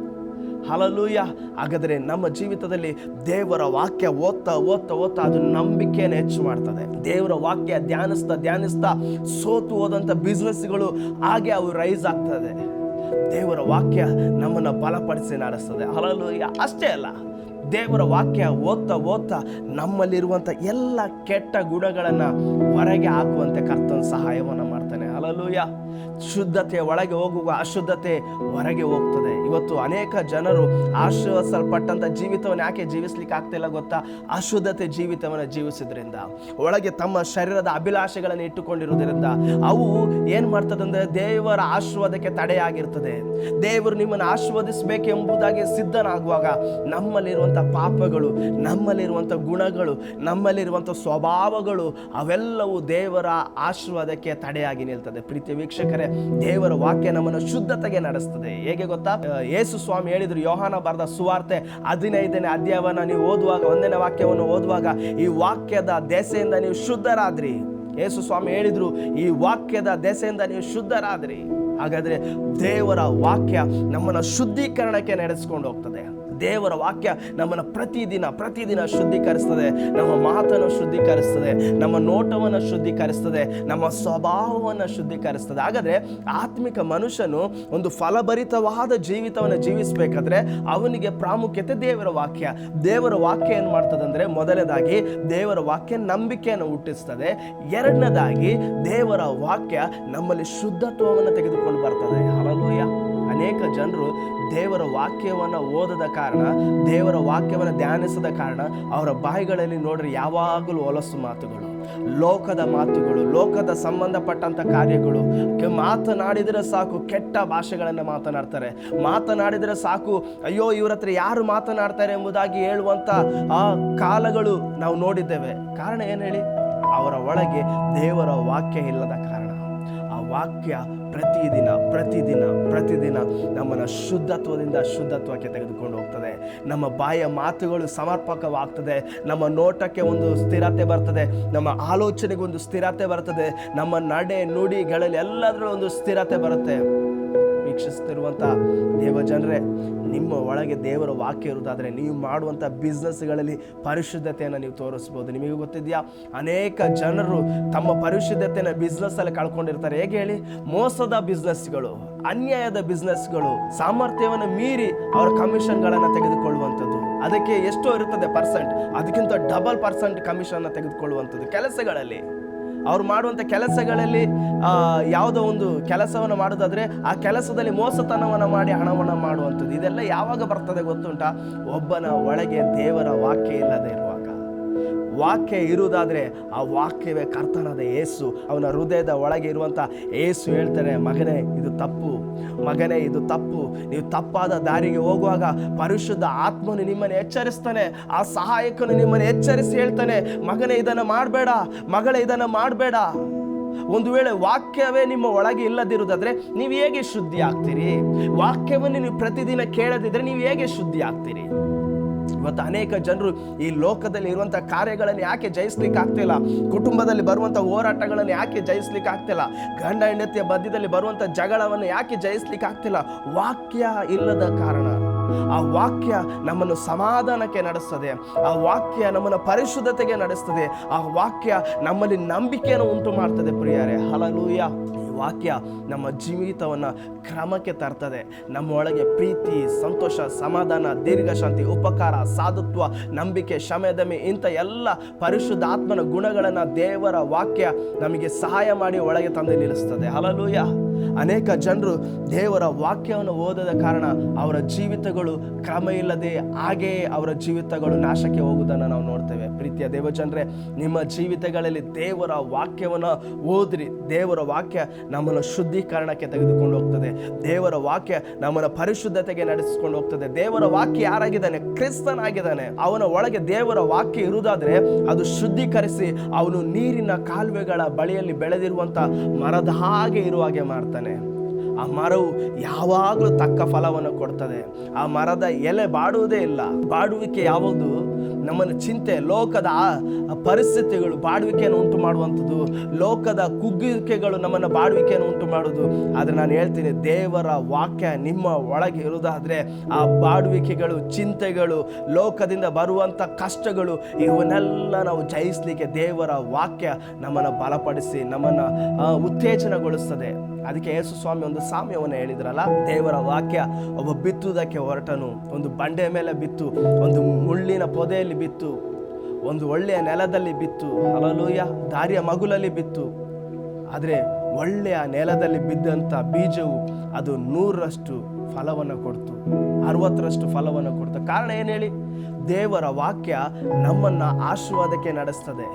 hallelujah. ಹಾಗಾದರೆ ನಮ್ಮ ಜೀವಿತದಲ್ಲಿ ದೇವರ ವಾಕ್ಯ ಓದ್ತಾ ಅದು ನಂಬಿಕೆಯನ್ನು ಹೆಚ್ಚು ಮಾಡ್ತದೆ. ದೇವರ ವಾಕ್ಯ ಧ್ಯಾನಿಸ್ತಾ ಸೋತು ಹೋದಂಥ ಬಿಸ್ನೆಸ್ಗಳು ಹಾಗೆ ಅವು ರೈಸ್ ಆಗ್ತದೆ. ದೇವರ ವಾಕ್ಯ ನಮ್ಮನ್ನು ಬಲಪಡಿಸಿ ನಡೆಸ್ತದೆ. ಹಲ್ಲೆಲೂಯಾ. ಅಷ್ಟೇ ಅಲ್ಲ, ದೇವರ ವಾಕ್ಯ ಓದ್ತಾ ನಮ್ಮಲ್ಲಿರುವಂಥ ಎಲ್ಲ ಕೆಟ್ಟ ಗುಣಗಳನ್ನು ಹೊರಗೆ ಹಾಕುವಂತೆ ಕರ್ತನ ಸಹಾಯವನ್ನು ಮಾಡ್ತಾನೆ. ಹಲ್ಲೆಲೂಯಾ. ಶುದ್ಧತೆ ಒಳಗೆ ಹೋಗುವ ಅಶುದ್ಧತೆ ಹೊರಗೆ ಹೋಗ್ತದೆ. ಇವತ್ತು ಅನೇಕ ಜನರು ಆಶ್ವಾಸಲ್ಪಟ್ಟಂತ ಜೀವಿತವನ್ನು ಯಾಕೆ ಜೀವಿಸ್ಲಿಕ್ಕೆ ಆಗ್ತಿಲ್ಲ ಗೊತ್ತಾ? ಅಶುದ್ಧತೆ ಜೀವಿತವನ್ನು ಜೀವಿಸಿದ್ರಿಂದ, ಒಳಗೆ ತಮ್ಮ ಶರೀರದ ಅಭಿಲಾಷೆಗಳನ್ನು ಇಟ್ಟುಕೊಂಡಿರುವುದರಿಂದ ಅವು ಏನ್ ಮಾಡ್ತದಂದ್ರೆ ದೇವರ ಆಶೀರ್ವಾದಕ್ಕೆ ತಡೆಯಾಗಿರ್ತದೆ. ದೇವರು ನಿಮ್ಮನ್ನು ಆಶೀರ್ವದಿಸಬೇಕೆಂಬುದಾಗಿ ಸಿದ್ಧನಾಗುವಾಗ ನಮ್ಮಲ್ಲಿರುವಂಥ ಪಾಪಗಳು, ನಮ್ಮಲ್ಲಿರುವಂಥ ಗುಣಗಳು, ನಮ್ಮಲ್ಲಿರುವಂಥ ಸ್ವಭಾವಗಳು ಅವೆಲ್ಲವೂ ದೇವರ ಆಶೀರ್ವಾದಕ್ಕೆ ತಡೆಯಾಗಿ ನಿಲ್ತದೆ. ಪ್ರೀತಿ ವೀಕ್ಷಕರೇ, ದೇವರ ವಾಕ್ಯ ನಮ್ಮನ್ನು ಶುದ್ಧತೆಗೆ ನಡೆಸ್ತದೆ. ಹೇಗೆ ಗೊತ್ತಾ? ಯೇಸು ಸ್ವಾಮಿ ಹೇಳಿದ್ರು, ಯೋಹಾನ ಬರೆದ ಸುವಾರ್ತೆ 15ನೇ ಅಧ್ಯಾಯವನ್ನು ನೀವು ಓದುವಾಗ, 1ನೇ ವಾಕ್ಯವನ್ನು ಓದುವಾಗ, ಈ ವಾಕ್ಯದ ದೆಸೆಯಿಂದ ನೀವು ಶುದ್ಧರಾದ್ರಿ. ಯೇಸು ಸ್ವಾಮಿ ಹೇಳಿದ್ರು, ಈ ವಾಕ್ಯದ ದೆಸೆಯಿಂದ ನೀವು ಶುದ್ಧರಾದ್ರಿ. ಹಾಗಾದ್ರೆ ದೇವರ ವಾಕ್ಯ ನಮ್ಮನ್ನು ಶುದ್ಧೀಕರಣಕ್ಕೆ ನಡೆಸ್ಕೊಂಡು ಹೋಗ್ತದೆ. ದೇವರ ವಾಕ್ಯ ನಮ್ಮನ್ನು ಪ್ರತಿದಿನ ಶುದ್ಧೀಕರಿಸ್ತದೆ. ನಮ್ಮ ಮಾತನ್ನು ಶುದ್ಧೀಕರಿಸ್ತದೆ, ನಮ್ಮ ನೋಟವನ್ನು ಶುದ್ಧೀಕರಿಸ್ತದೆ, ನಮ್ಮ ಸ್ವಭಾವವನ್ನು ಶುದ್ಧೀಕರಿಸ್ತದೆ. ಹಾಗಾದ್ರೆ ಆತ್ಮಿಕ ಮನುಷ್ಯನು ಒಂದು ಫಲಭರಿತವಾದ ಜೀವಿತವನ್ನು ಜೀವಿಸಬೇಕಾದ್ರೆ ಅವನಿಗೆ ಪ್ರಾಮುಖ್ಯತೆ ದೇವರ ವಾಕ್ಯ. ದೇವರ ವಾಕ್ಯ ಏನು ಮಾಡ್ತದಂದ್ರೆ, ಮೊದಲನೇದಾಗಿ ದೇವರ ವಾಕ್ಯ ನಂಬಿಕೆಯನ್ನು ಹುಟ್ಟಿಸ್ತದೆ. ಎರಡನೇದಾಗಿ ದೇವರ ವಾಕ್ಯ ನಮ್ಮಲ್ಲಿ ಶುದ್ಧತ್ವವನ್ನು ತೆಗೆದುಕೊಂಡು ಬರ್ತದೆ. ಹಲ್ಲೆಲೂಯಾ. ಅನೇಕ ಜನರು ದೇವರ ವಾಕ್ಯವನ್ನು ಓದದ ಕಾರಣ, ದೇವರ ವಾಕ್ಯವನ್ನು ಧ್ಯಾನಿಸದ ಕಾರಣ ಅವರ ಬಾಯಿಗಳಲ್ಲಿ ನೋಡ್ರಿ ಯಾವಾಗಲೂ ಹೊಲಸು ಮಾತುಗಳು, ಲೋಕದ ಮಾತುಗಳು, ಲೋಕದ ಸಂಬಂಧಪಟ್ಟಂತ ಕಾರ್ಯಗಳು. ಮಾತನಾಡಿದರೆ ಸಾಕು ಕೆಟ್ಟ ಭಾಷೆಗಳನ್ನು ಮಾತನಾಡಿದರೆ ಸಾಕು ಅಯ್ಯೋ ಇವ್ರ ಹತ್ರ ಯಾರು ಮಾತನಾಡ್ತಾರೆ ಎಂಬುದಾಗಿ ಹೇಳುವಂತ ಆ ಕಾಲಗಳು ನಾವು ನೋಡಿದ್ದೇವೆ. ಕಾರಣ ಏನು ಹೇಳಿ? ಅವರ ಒಳಗೆ ದೇವರ ವಾಕ್ಯ ಇಲ್ಲದ ಕಾರಣ. ಆ ವಾಕ್ಯ ಪ್ರತಿದಿನ ನಮ್ಮನ್ನು ಶುದ್ಧತ್ವದಿಂದ ಶುದ್ಧತ್ವಕ್ಕೆ ತೆಗೆದುಕೊಂಡು ಹೋಗ್ತದೆ. ನಮ್ಮ ಬಾಯಿಯ ಮಾತುಗಳು ಸಮರ್ಪಕವಾಗ್ತದೆ. ನಮ್ಮ ನೋಟಕ್ಕೆ ಒಂದು ಸ್ಥಿರತೆ ಬರ್ತದೆ, ನಮ್ಮ ಆಲೋಚನೆಗೆ ಒಂದು ಸ್ಥಿರತೆ ಬರ್ತದೆ, ನಮ್ಮ ನಡೆ ನುಡಿಗಳಲ್ಲಿ ಎಲ್ಲದರಲ್ಲೂ ಒಂದು ಸ್ಥಿರತೆ ಬರುತ್ತೆ. ವೀಕ್ಷಿಸ್ತಿರುವಂಥ ದೇವ ಜನರೇ, ನಿಮ್ಮ ಒಳಗೆ ದೇವರ ವಾಕ್ಯ ಇರುವುದಾದರೆ ನೀವು ಮಾಡುವಂಥ ಬಿಸ್ನೆಸ್ಗಳಲ್ಲಿ ಪರಿಶುದ್ಧತೆಯನ್ನು ನೀವು ತೋರಿಸ್ಬೋದು. ನಿಮಗೆ ಗೊತ್ತಿದೆಯಾ, ಅನೇಕ ಜನರು ತಮ್ಮ ಪರಿಶುದ್ಧತೆಯನ್ನು ಬಿಸ್ನೆಸ್ಸಲ್ಲಿ ಕಳ್ಕೊಂಡಿರ್ತಾರೆ. ಹೇಗೆ ಹೇಳಿ? ಮೋಸದ ಬಿಸ್ನೆಸ್ಗಳು, ಅನ್ಯಾಯದ ಬಿಸ್ನೆಸ್ಗಳು, ಸಾಮರ್ಥ್ಯವನ್ನು ಮೀರಿ ಅವರ ಕಮಿಷನ್ಗಳನ್ನು ತೆಗೆದುಕೊಳ್ಳುವಂಥದ್ದು. ಅದಕ್ಕೆ ಎಷ್ಟೋ ಇರುತ್ತದೆ ಪರ್ಸೆಂಟ್, ಅದಕ್ಕಿಂತ ಡಬಲ್ ಪರ್ಸೆಂಟ್ ಕಮಿಷನ್ ತೆಗೆದುಕೊಳ್ಳುವಂಥದ್ದು. ಕೆಲಸಗಳಲ್ಲಿ ಅವ್ರು ಮಾಡುವಂಥ ಕೆಲಸಗಳಲ್ಲಿ ಯಾವುದೋ ಒಂದು ಕೆಲಸವನ್ನು ಮಾಡೋದಾದ್ರೆ ಆ ಕೆಲಸದಲ್ಲಿ ಮೋಸತನವನ್ನು ಮಾಡಿ ಹಣವನ್ನು ಮಾಡುವಂಥದ್ದು. ಇದೆಲ್ಲ ಯಾವಾಗ ಬರ್ತದೆ ಗೊತ್ತುಂಟಾ? ಒಬ್ಬನ ಒಳಗೆ ದೇವರ ವಾಕ್ಯ ಇಲ್ಲದೆ ಇರುವಾಗ. ವಾಕ್ಯ ಇರುವುದಾದ್ರೆ ಆ ವಾಕ್ಯವೇ ಕರ್ತನಾದ ಯೇಸು, ಅವನ ಹೃದಯದ ಒಳಗೆ ಇರುವಂಥ ಯೇಸು ಹೇಳ್ತಾರೆ, ಮಗನೇ ಇದು ತಪ್ಪು, ಮಗನೇ ಇದು ತಪ್ಪು. ನೀವು ತಪ್ಪಾದ ದಾರಿಗೆ ಹೋಗುವಾಗ ಪರಿಶುದ್ಧ ಆತ್ಮನು ನಿಮ್ಮನ್ನು ಎಚ್ಚರಿಸ್ತಾನೆ. ಆ ಸಹಾಯಕನು ನಿಮ್ಮನ್ನು ಎಚ್ಚರಿಸಿ ಹೇಳ್ತಾನೆ, ಮಗನೇ ಇದನ್ನು ಮಾಡಬೇಡ, ಮಗಳೇ ಇದನ್ನು ಮಾಡಬೇಡ. ಒಂದು ವೇಳೆ ವಾಕ್ಯವೇ ನಿಮ್ಮ ಒಳಗೆ ಇಲ್ಲದಿರುವುದಾದ್ರೆ ನೀವು ಹೇಗೆ ಶುದ್ಧಿ ಆಗ್ತೀರಿ? ವಾಕ್ಯವನ್ನು ನೀವು ಪ್ರತಿದಿನ ಕೇಳದಿದ್ರೆ ನೀವು ಹೇಗೆ ಶುದ್ಧಿ ಆಗ್ತೀರಿ? ಇವತ್ತು ಅನೇಕ ಜನರು ಈ ಲೋಕದಲ್ಲಿ ಇರುವಂಥ ಕಾರ್ಯಗಳನ್ನು ಯಾಕೆ ಜಯಿಸ್ಲಿಕ್ಕೆ ಆಗ್ತಿಲ್ಲ? ಕುಟುಂಬದಲ್ಲಿ ಬರುವಂಥ ಹೋರಾಟಗಳನ್ನು ಯಾಕೆ ಜಯಿಸ್ಲಿಕ್ಕೆ ಆಗ್ತಿಲ್ಲ? ಗಂಡ ಹೆಂಡತಿಯ ಮಧ್ಯದಲ್ಲಿ ಬರುವಂಥ ಜಗಳವನ್ನು ಯಾಕೆ ಜಯಿಸ್ಲಿಕ್ಕೆ ಆಗ್ತಿಲ್ಲ? ವಾಕ್ಯ ಇಲ್ಲದ ಕಾರಣ. ಆ ವಾಕ್ಯ ನಮ್ಮನ್ನು ಸಮಾಧಾನಕ್ಕೆ ನಡೆಸ್ತದೆ, ಆ ವಾಕ್ಯ ನಮ್ಮನ್ನು ಪರಿಶುದ್ಧತೆಗೆ ನಡೆಸ್ತದೆ, ಆ ವಾಕ್ಯ ನಮ್ಮಲ್ಲಿ ನಂಬಿಕೆಯನ್ನು ಉಂಟು ಮಾಡ್ತದೆ. ಪ್ರಿಯರೇ, ಹಲ್ಲೆಲೂಯಾ. ವಾಕ್ಯ ನಮ್ಮ ಜೀವಿತವನ್ನು ಕ್ರಮಕ್ಕೆ ತರ್ತದೆ. ನಮ್ಮ ಒಳಗೆ ಪ್ರೀತಿ, ಸಂತೋಷ, ಸಮಾಧಾನ, ದೀರ್ಘಶಾಂತಿ, ಉಪಕಾರ, ಸಾಧುತ್ವ, ನಂಬಿಕೆ, ಕ್ಷಮೆದಮೆ ಇಂಥ ಎಲ್ಲ ಪರಿಶುದ್ಧ ಆತ್ಮನ ಗುಣಗಳನ್ನು ದೇವರ ವಾಕ್ಯ ನಮಗೆ ಸಹಾಯ ಮಾಡಿ ಒಳಗೆ ತಂದು ನಿಲ್ಲಿಸ್ತದೆ. ಹಲ್ಲೆಲೂಯಾ. ಅನೇಕ ಜನರು ದೇವರ ವಾಕ್ಯವನ್ನು ಓದದ ಕಾರಣ ಅವರ ಜೀವಿತಗಳು ಕ್ರಮ ಇಲ್ಲದೆ ಹಾಗೆಯೇ ಅವರ ಜೀವಿತಗಳು ನಾಶಕ್ಕೆ ಹೋಗುವುದನ್ನು ನಾವು ನೋಡ್ತೇವೆ. ಪ್ರೀತಿಯ ದೇವಜನರೇ, ನಿಮ್ಮ ಜೀವಿತಗಳಲ್ಲಿ ದೇವರ ವಾಕ್ಯವನ್ನು ಓದ್ರಿ. ದೇವರ ವಾಕ್ಯ ನಮ್ಮನ್ನು ಶುದ್ಧೀಕರಣಕ್ಕೆ ತೆಗೆದುಕೊಂಡು ಹೋಗ್ತದೆ. ದೇವರ ವಾಕ್ಯ ನಮ್ಮನ್ನು ಪರಿಶುದ್ಧತೆಗೆ ನಡೆಸಿಕೊಂಡು ಹೋಗ್ತದೆ. ದೇವರ ವಾಕ್ಯ ಯಾರಾಗಿದ್ದಾನೆ? ಕ್ರಿಸ್ತನಾಗಿದ್ದಾನೆ. ಅವನ ಒಳಗೆ ದೇವರ ವಾಕ್ಯ ಇರುವುದಾದ್ರೆ ಅದು ಶುದ್ಧೀಕರಿಸಿ ಅವನು ನೀರಿನ ಕಾಲುವೆಗಳ ಬಳಿಯಲ್ಲಿ ಬೆಳೆದಿರುವಂತ ಮರದ ಹಾಗೆ ಇರುವ ಹಾಗೆ ಮಾಡ್ತಾನೆ. ಆ ಮರವು ಯಾವಾಗಲೂ ತಕ್ಕ ಫಲವನ್ನು ಕೊಡ್ತದೆ. ಆ ಮರದ ಎಲೆ ಬಾಡುವುದೇ ಇಲ್ಲ. ಬಾಡುವಿಕೆ ಯಾವುದು? ನಮ್ಮನ್ನು ಚಿಂತೆ, ಲೋಕದ ಪರಿಸ್ಥಿತಿಗಳು ಬಾಡುವಿಕೆಯನ್ನು ಉಂಟು ಮಾಡುವಂಥದ್ದು, ಲೋಕದ ಕುಗ್ಗುವಿಕೆಗಳು ನಮ್ಮನ್ನು ಬಾಡುವಿಕೆಯನ್ನು ಉಂಟು ಮಾಡೋದು. ಆದರೆ ನಾನು ಹೇಳ್ತೀನಿ, ದೇವರ ವಾಕ್ಯ ನಿಮ್ಮ ಒಳಗೆ ಇರುವುದಾದ್ರೆ ಆ ಬಾಡುವಿಕೆಗಳು, ಚಿಂತೆಗಳು, ಲೋಕದಿಂದ ಬರುವಂಥ ಕಷ್ಟಗಳು ಇವನ್ನೆಲ್ಲ ನಾವು ಜಯಿಸಲಿಕ್ಕೆ ದೇವರ ವಾಕ್ಯ ನಮ್ಮನ್ನು ಬಲಪಡಿಸಿ ನಮ್ಮನ್ನು ಉತ್ತೇಜನಗೊಳಿಸ್ತದೆ. ಅದಕ್ಕೆ ಯೇಸು ಸ್ವಾಮಿ ಒಂದು ಸಾಮ್ಯವನ್ನು ಹೇಳಿದ್ರಲ್ಲ, ದೇವರ ವಾಕ್ಯ ಒಬ್ಬ ಬಿತ್ತುವುದಕ್ಕೆ ಹೊರಟನು. ಒಂದು ಬಂಡೆ ಮೇಲೆ ಬಿತ್ತು, ಒಂದು ಮುಳ್ಳಿನ ಪೊದೆಯಲ್ಲಿ ಬಿತ್ತು, ಒಂದು ಒಳ್ಳೆಯ ನೆಲದಲ್ಲಿ ಬಿತ್ತು, ಹಲ್ಲೆಲೂಯಾ, ದಾರಿಯ ಮಗುಲಲ್ಲಿ ಬಿತ್ತು. ಆದರೆ ಒಳ್ಳೆಯ ನೆಲದಲ್ಲಿ ಬಿದ್ದಂಥ ಬೀಜವು ಅದು 100ರಷ್ಟು ಫಲವನ್ನು ಕೊಡ್ತು, 60ರಷ್ಟು ಫಲವನ್ನು ಕೊಡ್ತು. ಕಾರಣ ಏನು ಹೇಳಿ? ದೇವರ ವಾಕ್ಯ ನಮ್ಮನ್ನು ಆಶೀರ್ವಾದಕ್ಕೆ ನಡೆಸ್ತದೆ.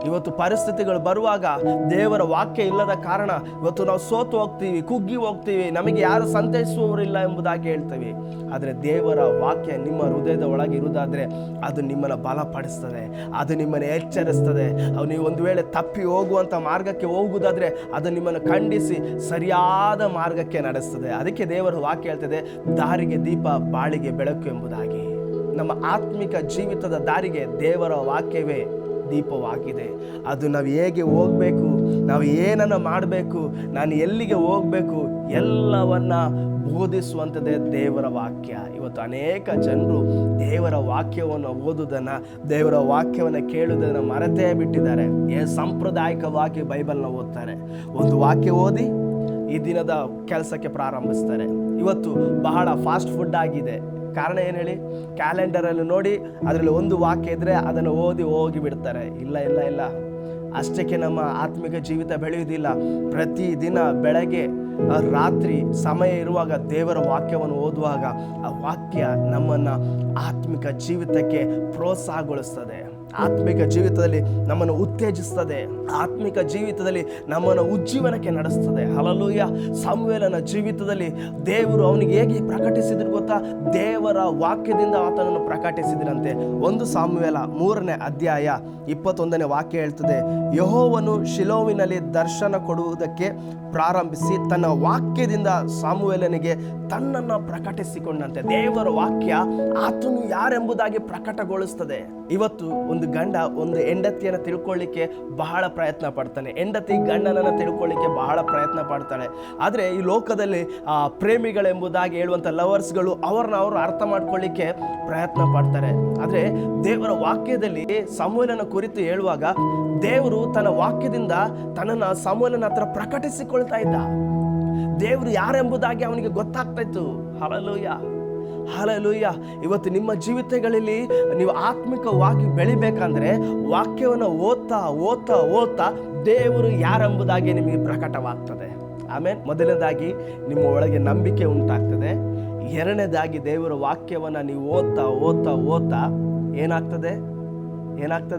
ಇವತ್ತು ಪರಿಸ್ಥಿತಿಗಳು ಬರುವಾಗ ದೇವರ ವಾಕ್ಯ ಇಲ್ಲದ ಕಾರಣ ಇವತ್ತು ನಾವು ಸೋತು ಹೋಗ್ತೀವಿ, ಕುಗ್ಗಿ ಹೋಗ್ತೀವಿ, ನಮಗೆ ಯಾರು ಸಂತೈಸುವವರಿಲ್ಲ ಎಂಬುದಾಗಿ ಹೇಳ್ತೀವಿ. ಆದರೆ ದೇವರ ವಾಕ್ಯ ನಿಮ್ಮ ಹೃದಯದ ಒಳಗೆ ಇರುವುದಾದರೆ ಅದು ನಿಮ್ಮನ್ನು ಬಲಪಡಿಸ್ತದೆ, ಅದು ನಿಮ್ಮನ್ನು ಎಚ್ಚರಿಸ್ತದೆ. ನೀವು ಒಂದು ವೇಳೆ ತಪ್ಪಿ ಹೋಗುವಂಥ ಮಾರ್ಗಕ್ಕೆ ಹೋಗುವುದಾದರೆ ಅದು ನಿಮ್ಮನ್ನು ಖಂಡಿಸಿ ಸರಿಯಾದ ಮಾರ್ಗಕ್ಕೆ ನಡೆಸ್ತದೆ. ಅದಕ್ಕೆ ದೇವರ ವಾಕ್ಯ ಹೇಳ್ತದೆ, ದಾರಿಗೆ ದೀಪ ಬಾಳಿಗೆ ಬೆಳಕು ಎಂಬುದಾಗಿ. ನಮ್ಮ ಆತ್ಮಿಕ ಜೀವಿತದ ದಾರಿಗೆ ದೇವರ ವಾಕ್ಯವೇ ದೀಪವಾಗಿದೆ. ಅದು ನಾವು ಹೇಗೆ ಹೋಗಬೇಕು, ನಾವು ಏನನ್ನು ಮಾಡಬೇಕು, ನಾನು ಎಲ್ಲಿಗೆ ಹೋಗಬೇಕು, ಎಲ್ಲವನ್ನ ಬೋಧಿಸುವಂಥದ್ದೇ ದೇವರ ವಾಕ್ಯ. ಇವತ್ತು ಅನೇಕ ಜನರು ದೇವರ ವಾಕ್ಯವನ್ನು ಓದುವುದನ್ನು, ದೇವರ ವಾಕ್ಯವನ್ನು ಕೇಳುವುದನ್ನು ಮರೆತೇ ಬಿಟ್ಟಿದ್ದಾರೆ. ಸಾಂಪ್ರದಾಯಿಕವಾಗಿ ಬೈಬಲ್ನ ಓದ್ತಾರೆ. ಒಂದು ವಾಕ್ಯ ಓದಿ ಈ ದಿನದ ಕೆಲಸಕ್ಕೆ ಪ್ರಾರಂಭಿಸ್ತಾರೆ. ಇವತ್ತು ಬಹಳ ಫಾಸ್ಟ್ ಫುಡ್ ಆಗಿದೆ. ಕಾರಣ ಏನು ಹೇಳಿ? ಕ್ಯಾಲೆಂಡರಲ್ಲಿ ನೋಡಿ ಅದರಲ್ಲಿ ಒಂದು ವಾಕ್ಯ ಇದ್ದರೆ ಅದನ್ನು ಓದಿ ಹೋಗಿ ಬಿಡ್ತಾರೆ. ಇಲ್ಲ ಇಲ್ಲ ಇಲ್ಲ, ಅಷ್ಟಕ್ಕೆ ನಮ್ಮ ಆತ್ಮಿಕ ಜೀವಿತ ಬೆಳೆಯುವುದಿಲ್ಲ. ಪ್ರತಿದಿನ ಬೆಳಗ್ಗೆ ರಾತ್ರಿ ಸಮಯ ಇರುವಾಗ ದೇವರ ವಾಕ್ಯವನ್ನು ಓದುವಾಗ ಆ ವಾಕ್ಯ ನಮ್ಮನ್ನು ಆತ್ಮಿಕ ಜೀವಿತಕ್ಕೆ ಪ್ರೋತ್ಸಾಹಗೊಳಿಸ್ತದೆ, ಆತ್ಮಿಕ ಜೀವಿತದಲ್ಲಿ ನಮ್ಮನ್ನು ಉತ್ತೇಜಿಸ್ತದೆ, ಆತ್ಮಿಕ ಜೀವಿತದಲ್ಲಿ ನಮ್ಮನ್ನು ಉಜ್ಜೀವನಕ್ಕೆ ನಡೆಸ್ತದೆ. ಹಲ್ಲೆಲೂಯಾ. ಸಮುವೇಲನ ಜೀವಿತದಲ್ಲಿ ದೇವರು ಅವನಿಗೆ ಹೇಗೆ ಪ್ರಕಟಿಸಿದ್ರು ಗೊತ್ತಾ? ದೇವರ ವಾಕ್ಯದಿಂದ ಆತನನ್ನು ಪ್ರಕಟಿಸಿದ್ರಂತೆ. 1 ಸಾಮುವೇಲ 3ನೇ ಅಧ್ಯಾಯ 21ನೇ ವಾಕ್ಯ ಹೇಳ್ತದೆ, ಯೆಹೋವನು ಶಿಲೋವಿನಲ್ಲಿ ದರ್ಶನ ಕೊಡುವುದಕ್ಕೆ ಪ್ರಾರಂಭಿಸಿ ತನ್ನ ವಾಕ್ಯದಿಂದ ಸಾಮುವೇಲನಿಗೆ ತನ್ನನ್ನು ಪ್ರಕಟಿಸಿಕೊಂಡಂತೆ. ದೇವರ ವಾಕ್ಯ ಆತನು ಯಾರೆಂಬುದಾಗಿ ಪ್ರಕಟಗೊಳಿಸ್ತದೆ. ಇವತ್ತು ಒಂದು ಗಂಡ ಒಂದು ಹೆಂಡತಿಯನ್ನು ತಿಳ್ಕೊಳ್ಳಿಕ್ಕೆ ಬಹಳ ಪ್ರಯತ್ನ ಪಡ್ತಾನೆ, ಹೆಂಡತಿ ಗಂಡನನ್ನು ತಿಳ್ಕೊಳ್ಳಿಕ್ಕೆ ಬಹಳ ಪ್ರಯತ್ನ ಪಡ್ತಾಳೆ. ಆದರೆ ಈ ಲೋಕದಲ್ಲಿ ಪ್ರೇಮಿಗಳೆಂಬುದಾಗಿ ಹೇಳುವಂಥ ಲವರ್ಸ್ಗಳು ಅವ್ರನ್ನ ಅವರು ಅರ್ಥ ಮಾಡ್ಕೊಳ್ಳಿಕ್ಕೆ ಪ್ರಯತ್ನ ಪಡ್ತಾರೆ. ಆದರೆ ದೇವರ ವಾಕ್ಯದಲ್ಲಿ ಸಮುವೇಲನ ಕುರಿತು ಹೇಳುವಾಗ ದೇವರು ತನ್ನ ವಾಕ್ಯದಿಂದ ತನ್ನನ್ನು ಸಮುವೇಲನ ಹತ್ರ ಪ್ರಕಟಿಸಿಕೊಳ್ತಾ ಇದ್ದ. ದೇವರು ಯಾರೆಂಬುದಾಗಿ ಅವನಿಗೆ ಗೊತ್ತಾಗ್ತಾ ಇತ್ತು. Hallelujah, hallelujah. ಇವತ್ತು ನಿಮ್ಮ ಜೀವಿತಗಳಲ್ಲಿ ನೀವು ಆತ್ಮಿಕವಾಗಿ ಬೆಳಿಬೇಕಂದ್ರೆ ವಾಕ್ಯವನ್ನು ಓದ್ತಾ ಓದ್ತಾ ಓದ್ತಾ ದೇವರು ಯಾರೆಂಬುದಾಗಿ ನಿಮಗೆ ಪ್ರಕಟವಾಗ್ತದೆ. ಆಮೇಲೆ ಮೊದಲನೇದಾಗಿ ನಿಮ್ಮ ಒಳಗೆ ನಂಬಿಕೆ ಉಂಟಾಗ್ತದೆ. ಎರಡನೇದಾಗಿ ದೇವರ ವಾಕ್ಯವನ್ನು ನೀವು ಓದ್ತಾ ಓದ್ತಾ ಓದ್ತಾ ಏನಾಗ್ತದೆ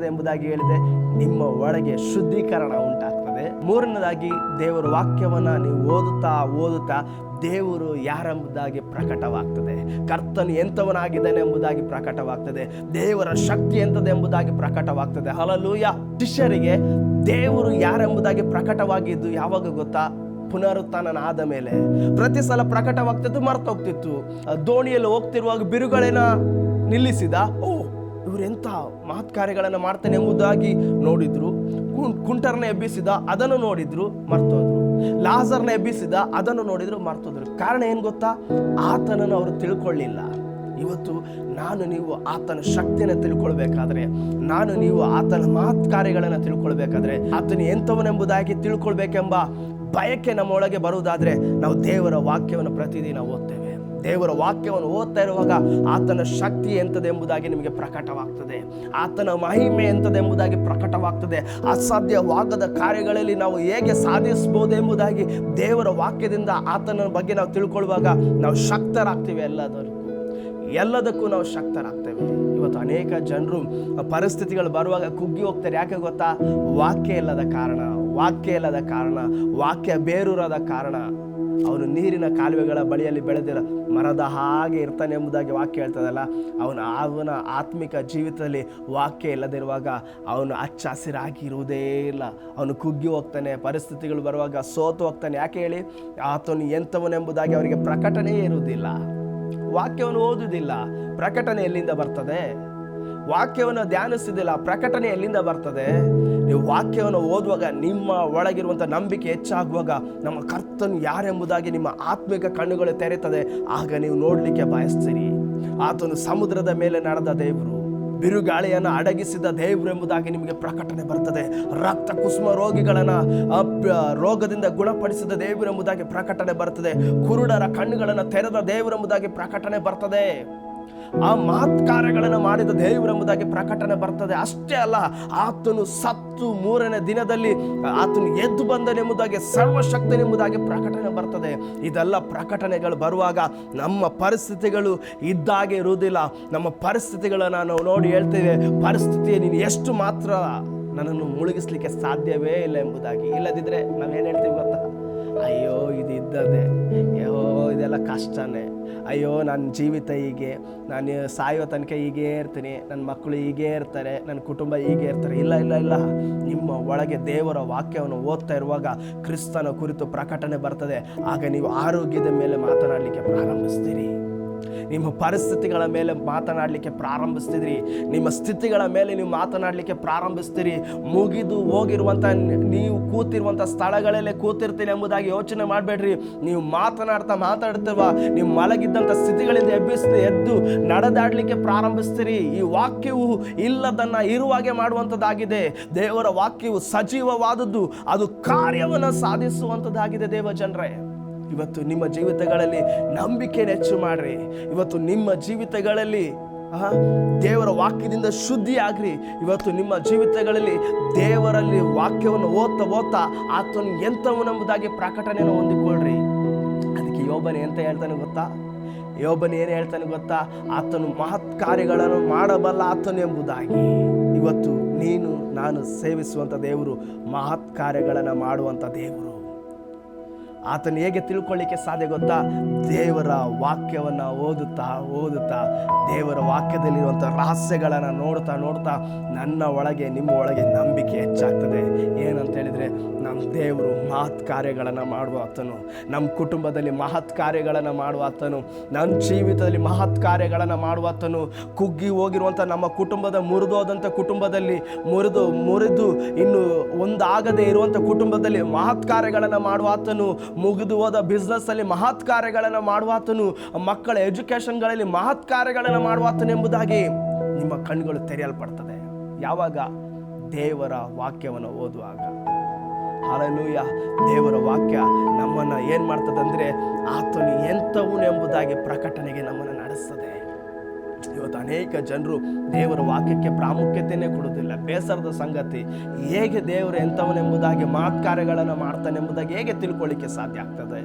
ಎಂಬುದಾಗಿ ಹೇಳಿದೆ, ನಿಮ್ಮ ಒಳಗೆ ಶುದ್ಧೀಕರಣ ಉಂಟಾಗ್ತದೆ. ಮೂರನೇದಾಗಿ ದೇವರ ವಾಕ್ಯವನ್ನು ನೀವು ಓದುತ್ತಾ ದೇವರು ಯಾರೆಂಬುದಾಗಿ ಪ್ರಕಟವಾಗ್ತದೆ. ಕರ್ತನು ಎಂಥವನಾಗಿದ್ದಾನೆ ಎಂಬುದಾಗಿ ಪ್ರಕಟವಾಗ್ತದೆ. ದೇವರ ಶಕ್ತಿ ಎಂಥದ್ದು ಎಂಬುದಾಗಿ ಪ್ರಕಟವಾಗ್ತದೆ. ಹಲ್ಲೆಲೂಯಾ. ಶಿಷ್ಯರಿಗೆ ದೇವರು ಯಾರೆಂಬುದಾಗಿ ಪ್ರಕಟವಾಗಿದ್ದು ಯಾವಾಗ ಗೊತ್ತಾ? ಪುನರುತ್ಥಾನ ಆದ ಮೇಲೆ. ಪ್ರತಿ ಸಲ ಪ್ರಕಟವಾಗ್ತಿದ್ದು ಮರ್ತೋಗ್ತಿತ್ತು. ದೋಣಿಯಲ್ಲಿ ಹೋಗ್ತಿರುವಾಗ ಬಿರುಗಳೇನ ನಿಲ್ಲಿಸಿದ, ಇವರೆಂಥ ಮಹತ್ ಕಾರ್ಯಗಳನ್ನು ಮಾಡ್ತಾನೆ ಎಂಬುದಾಗಿ ನೋಡಿದ್ರು. ಕುಂಟರನ್ನ ಎಬ್ಬಿಸಿದ, ಅದನ್ನು ನೋಡಿದ್ರು, ಮರ್ತೋದ್ರು. ಲಾಜರ್ನ ಎಬ್ಬಿಸಿದ, ಅದನ್ನು ನೋಡಿದ್ರು, ಮರ್ತೋದ್ರು. ಕಾರಣ ಏನು ಗೊತ್ತಾ? ಆತನನ್ನು ಅವರು ತಿಳ್ಕೊಳ್ಳಿಲ್ಲ. ಇವತ್ತು ನಾನು ನೀವು ಆತನ ಶಕ್ತಿಯನ್ನು ತಿಳ್ಕೊಳ್ಬೇಕಾದ್ರೆ, ನಾನು ನೀವು ಆತನ ಮಹತ್ ಕಾರ್ಯಗಳನ್ನು ತಿಳ್ಕೊಳ್ಬೇಕಾದ್ರೆ, ಆತನು ಎಂಥವನೆಂಬುದಾಗಿ ತಿಳ್ಕೊಳ್ಬೇಕೆಂಬ ಬಯಕೆ ನಮ್ಮೊಳಗೆ ಬರುವುದಾದ್ರೆ ನಾವು ದೇವರ ವಾಕ್ಯವನ್ನು ಪ್ರತಿದಿನ ಓದ್ತೇವೆ. ದೇವರ ವಾಕ್ಯವನ್ನು ಓದ್ತಾ ಇರುವಾಗ ಆತನ ಶಕ್ತಿ ಎಂಥದ್ದು ಎಂಬುದಾಗಿ ನಿಮಗೆ ಪ್ರಕಟವಾಗ್ತದೆ, ಆತನ ಮಹಿಮೆ ಎಂಥದ್ದು ಎಂಬುದಾಗಿ ಪ್ರಕಟವಾಗ್ತದೆ. ಅಸಾಧ್ಯವಾಗದ ಕಾರ್ಯಗಳಲ್ಲಿ ನಾವು ಹೇಗೆ ಸಾಧಿಸಬಹುದು ಎಂಬುದಾಗಿ ದೇವರ ವಾಕ್ಯದಿಂದ ಆತನ ಬಗ್ಗೆ ನಾವು ತಿಳ್ಕೊಳ್ಳುವಾಗ ನಾವು ಶಕ್ತರಾಗ್ತೀವಿ. ಎಲ್ಲದಕ್ಕೂ ನಾವು ಶಕ್ತರಾಗ್ತೇವೆ. ಇವತ್ತು ಅನೇಕ ಜನರು ಪರಿಸ್ಥಿತಿಗಳು ಬರುವಾಗ ಕುಗ್ಗಿ ಹೋಗ್ತಾರೆ. ಯಾಕೆ ಗೊತ್ತಾ? ವಾಕ್ಯ ಇಲ್ಲದ ಕಾರಣ, ವಾಕ್ಯ ಬೇರೂರದ ಕಾರಣ. ಅವನು ನೀರಿನ ಕಾಲುವೆಗಳ ಬಳಿಯಲ್ಲಿ ಬೆಳೆದಿರ ಮರದ ಹಾಗೆ ಇರ್ತಾನೆ ಎಂಬುದಾಗಿ ವಾಕ್ಯ ಹೇಳ್ತದಲ್ಲ, ಅವನ ಆತ್ಮಿಕ ಜೀವಿತದಲ್ಲಿ ವಾಕ್ಯ ಇಲ್ಲದಿರುವಾಗ ಅವನು ಹಚ್ಚ ಹಸಿರಾಗಿ ಇರುವುದೇ ಇಲ್ಲ. ಅವನು ಕುಗ್ಗಿ ಹೋಗ್ತಾನೆ, ಪರಿಸ್ಥಿತಿಗಳು ಬರುವಾಗ ಸೋತು ಹೋಗ್ತಾನೆ. ಯಾಕೆ ಹೇಳಿ? ಆತನು ಎಂಥವನೆಂಬುದಾಗಿ ಅವರಿಗೆ ಪ್ರಕಟಣೆಯೇ ಇರುವುದಿಲ್ಲ. ವಾಕ್ಯವನ್ನು ಓದುವುದಿಲ್ಲ, ಪ್ರಕಟಣೆ ಎಲ್ಲಿಂದ ಬರ್ತದೆ? ವಾಕ್ಯವನ್ನು ಧ್ಯಾನಿಸುವುದಿಲ್ಲ, ಪ್ರಕಟಣೆ ಎಲ್ಲಿಂದ ಬರ್ತದೆ? ನೀವು ವಾಕ್ಯವನ್ನು ಓದುವಾಗ ನಿಮ್ಮ ಒಳಗಿರುವಂಥ ನಂಬಿಕೆ ಹೆಚ್ಚಾಗುವಾಗ ನಮ್ಮ ಕರ್ತನು ಯಾರೆಂಬುದಾಗಿ ನಿಮ್ಮ ಆತ್ಮಿಕ ಕಣ್ಣುಗಳು ತೆರೆತದೆ. ಆಗ ನೀವು ನೋಡಲಿಕ್ಕೆ ಬಯಸ್ತೀರಿ. ಆತನು ಸಮುದ್ರದ ಮೇಲೆ ನಡೆದ ದೇವರು, ಬಿರುಗಾಳಿಯನ್ನು ಅಡಗಿಸಿದ ದೇವರು ಎಂಬುದಾಗಿ ನಿಮಗೆ ಪ್ರಕಟಣೆ ಬರ್ತದೆ. ರಕ್ತ ಕುಸುಮ ರೋಗದಿಂದ ಗುಣಪಡಿಸಿದ ದೇವರು ಎಂಬುದಾಗಿ ಪ್ರಕಟಣೆ ಬರ್ತದೆ. ಕುರುಡರ ಕಣ್ಣುಗಳನ್ನು ತೆರೆದ ದೇವರು ಎಂಬುದಾಗಿ ಪ್ರಕಟಣೆ ಬರ್ತದೆ. ಆ ಮಹತ್ಕಾರ್ಯಗಳನ್ನು ಮಾಡಿದ ದೇವರೆಂಬುದಾಗಿ ಪ್ರಕಟಣೆ ಬರ್ತದೆ. ಅಷ್ಟೇ ಅಲ್ಲ, ಆತನು ಸತ್ತು 3ನೇ ದಿನದಲ್ಲಿ ಆತನು ಎದ್ದು ಬಂದನೆಂಬುದಾಗಿ, ಸರ್ವಶಕ್ತನೆಂಬುದಾಗಿ ಪ್ರಕಟಣೆ ಬರ್ತದೆ. ಇದೆಲ್ಲ ಪ್ರಕಟಣೆಗಳು ಬರುವಾಗ ನಮ್ಮ ಪರಿಸ್ಥಿತಿಗಳು ಇದ್ದಾಗೆ ಇರುವುದಿಲ್ಲ. ನಮ್ಮ ಪರಿಸ್ಥಿತಿಗಳನ್ನು ನಾವು ನೋಡಿ ಹೇಳ್ತೇವೆ, ಪರಿಸ್ಥಿತಿ ನೀನು ಎಷ್ಟು ಮಾತ್ರ ನನ್ನನ್ನು ಮುಳುಗಿಸ್ಲಿಕ್ಕೆ ಸಾಧ್ಯವೇ ಇಲ್ಲ ಎಂಬುದಾಗಿ. ಇಲ್ಲದಿದ್ದರೆ ನಾವೇನು ಹೇಳ್ತೀವಿ ಗೊತ್ತಾ? ಅಯ್ಯೋ ಇದು ಇದ್ದದೆ, ಅಯ್ಯೋ ಇದೆಲ್ಲ ಕಷ್ಟನೇ, ಅಯ್ಯೋ ನನ್ನ ಜೀವಿತ ಹೀಗೆ, ನಾನು ಸಾಯೋ ತನಕ ಹೀಗೇ ಇರ್ತೀನಿ, ನನ್ನ ಮಕ್ಕಳು ಹೀಗೇ ಇರ್ತಾರೆ, ನನ್ನ ಕುಟುಂಬ ಹೀಗೆ ಇರ್ತಾರೆ. ಇಲ್ಲ ಇಲ್ಲ ಇಲ್ಲ, ನಿಮ್ಮ ಒಳಗೆ ದೇವರ ವಾಕ್ಯವನ್ನು ಓದ್ತಾ ಇರುವಾಗ ಕ್ರಿಸ್ತನ ಕುರಿತು ಪ್ರಕಟಣೆ ಬರ್ತದೆ. ಆಗ ನೀವು ಆರೋಗ್ಯದ ಮೇಲೆ ಮಾತನಾಡಲಿಕ್ಕೆ ಪ್ರಾರಂಭಿಸ್ತೀರಿ, ನಿಮ್ಮ ಪರಿಸ್ಥಿತಿಗಳ ಮೇಲೆ ಮಾತನಾಡಲಿಕ್ಕೆ ಪ್ರಾರಂಭಿಸ್ತಿದ್ರಿ, ನಿಮ್ಮ ಸ್ಥಿತಿಗಳ ಮೇಲೆ ನೀವು ಮಾತನಾಡಲಿಕ್ಕೆ ಪ್ರಾರಂಭಿಸ್ತೀರಿ. ಮುಗಿದು ಹೋಗಿರುವಂಥ ನೀವು ಕೂತಿರುವಂಥ ಸ್ಥಳಗಳಲ್ಲೇ ಕೂತಿರ್ತೀನಿ ಎಂಬುದಾಗಿ ಯೋಚನೆ ಮಾಡಬೇಡ್ರಿ. ನೀವು ಮಾತನಾಡ್ತಿರುವ ನೀವು ಮಲಗಿದ್ದಂಥ ಸ್ಥಿತಿಗಳಿಂದ ಎದ್ದು ನಡೆದಾಡಲಿಕ್ಕೆ ಪ್ರಾರಂಭಿಸ್ತೀರಿ. ಈ ವಾಕ್ಯವು ಇಲ್ಲದನ್ನು ಇರುವಾಗೆ ಮಾಡುವಂಥದ್ದಾಗಿದೆ. ದೇವರ ವಾಕ್ಯವು ಸಜೀವವಾದದ್ದು, ಅದು ಕಾರ್ಯವನ್ನು ಸಾಧಿಸುವಂಥದ್ದಾಗಿದೆ. ದೇವ ಜನರೇ, ಇವತ್ತು ನಿಮ್ಮ ಜೀವಿತಗಳಲ್ಲಿ ನಂಬಿಕೆ ಹೆಚ್ಚು ಮಾಡ್ರಿ. ಇವತ್ತು ನಿಮ್ಮ ಜೀವಿತಗಳಲ್ಲಿ ದೇವರ ವಾಕ್ಯದಿಂದ ಶುದ್ಧಿ ಆಗ್ರಿ. ಇವತ್ತು ನಿಮ್ಮ ಜೀವಿತಗಳಲ್ಲಿ ದೇವರಲ್ಲಿ ವಾಕ್ಯವನ್ನು ಓದ್ತಾ ಆತನು ಎಂಥವನೆಂಬುದಾಗಿ ಪ್ರಕಟಣೆಯನ್ನು ಹೊಂದಿಕೊಳ್ಳ್ರಿ. ಅದಕ್ಕೆ ಯೋಬನು ಎಂತ ಹೇಳ್ತಾನೆ ಗೊತ್ತಾ? ಯೋಬನು ಏನು ಹೇಳ್ತಾನೆ ಗೊತ್ತಾ? ಆತನು ಮಹತ್ ಕಾರ್ಯಗಳನ್ನು ಮಾಡಬಲ್ಲ ಆತನು ಎಂಬುದಾಗಿ. ಇವತ್ತು ನೀನು ನಾನು ಸೇವಿಸುವಂಥ ದೇವರು ಮಹತ್ ಕಾರ್ಯಗಳನ್ನು ಮಾಡುವಂಥ ದೇವರು. ಆತನು ಹೇಗೆ ತಿಳ್ಕೊಳ್ಳಿಕ್ಕೆ ಸಾಧ್ಯ ಗೊತ್ತಾ? ದೇವರ ವಾಕ್ಯವನ್ನು ಓದುತ್ತಾ ದೇವರ ವಾಕ್ಯದಲ್ಲಿರುವಂಥ ರಹಸ್ಯಗಳನ್ನು ನೋಡ್ತಾ ನನ್ನ ಒಳಗೆ ನಿಮ್ಮ ಒಳಗೆ ನಂಬಿಕೆ ಹೆಚ್ಚಾಗ್ತದೆ. ಏನಂತ ಹೇಳಿದರೆ, ನಮ್ಮ ದೇವರು ಮಹತ್ ಕಾರ್ಯಗಳನ್ನು ಮಾಡುವ ಆತನು, ನಮ್ಮ ಕುಟುಂಬದಲ್ಲಿ ಮಹತ್ ಕಾರ್ಯಗಳನ್ನು ಮಾಡುವ ಆತನು, ನಮ್ಮ ಜೀವಿತದಲ್ಲಿ ಮಹತ್ ಕಾರ್ಯಗಳನ್ನು ಮಾಡುವ ಆತನು. ಕುಗ್ಗಿ ಹೋಗಿರುವಂಥ ನಮ್ಮ ಕುಟುಂಬದ ಮುರಿದೋದಂಥ ಕುಟುಂಬದಲ್ಲಿ ಮುರಿದು ಇನ್ನು ಒಂದಾಗದೇ ಇರುವಂಥ ಕುಟುಂಬದಲ್ಲಿ ಮಹತ್ ಕಾರ್ಯಗಳನ್ನು ಮಾಡುವ ಆತನು. ಮುಗಿದು ಹೋದ ಬಿಸ್ನೆಸ್ ಅಲ್ಲಿ ಮಹತ್ ಕಾರ್ಯಗಳನ್ನು ಮಾಡುವಾತನು, ಮಕ್ಕಳ ಎಜುಕೇಶನ್ಗಳಲ್ಲಿ ಮಹತ್ ಕಾರ್ಯಗಳನ್ನು ಮಾಡುವಾತನು ಎಂಬುದಾಗಿ ನಿಮ್ಮ ಕಣ್ಣುಗಳು ತೆರೆಯಲ್ಪಡ್ತದೆ. ಯಾವಾಗ? ದೇವರ ವಾಕ್ಯವನ್ನು ಓದುವಾಗ. ಹಲ್ಲೆಲೂಯ. ದೇವರ ವಾಕ್ಯ ನಮ್ಮನ್ನು ಏನು ಮಾಡ್ತದೆ ಅಂದರೆ, ಆತನು ಎಂಥವನು ಎಂಬುದಾಗಿ ಪ್ರಕಟಣೆಗೆ ನಮ್ಮನ್ನು ನಡೆಸ್ತದೆ. ಇವತ್ತು ಅನೇಕ ಜನರು ದೇವರ ವಾಕ್ಯಕ್ಕೆ ಪ್ರಾಮುಖ್ಯತೆಯೇ ಕೊಡುವುದಿಲ್ಲ. ಬೇಸರದ ಸಂಗತಿ. ಹೇಗೆ ದೇವರು ಎಂಥವನೆಂಬುದಾಗಿ ಮಹತ್ಕಾರ್ಯಗಳನ್ನು ಮಾಡ್ತಾನೆ ಎಂಬುದಾಗಿ ಹೇಗೆ ತಿಳ್ಕೊಳ್ಳಿಕ್ಕೆ ಸಾಧ್ಯ ಆಗ್ತದೆ?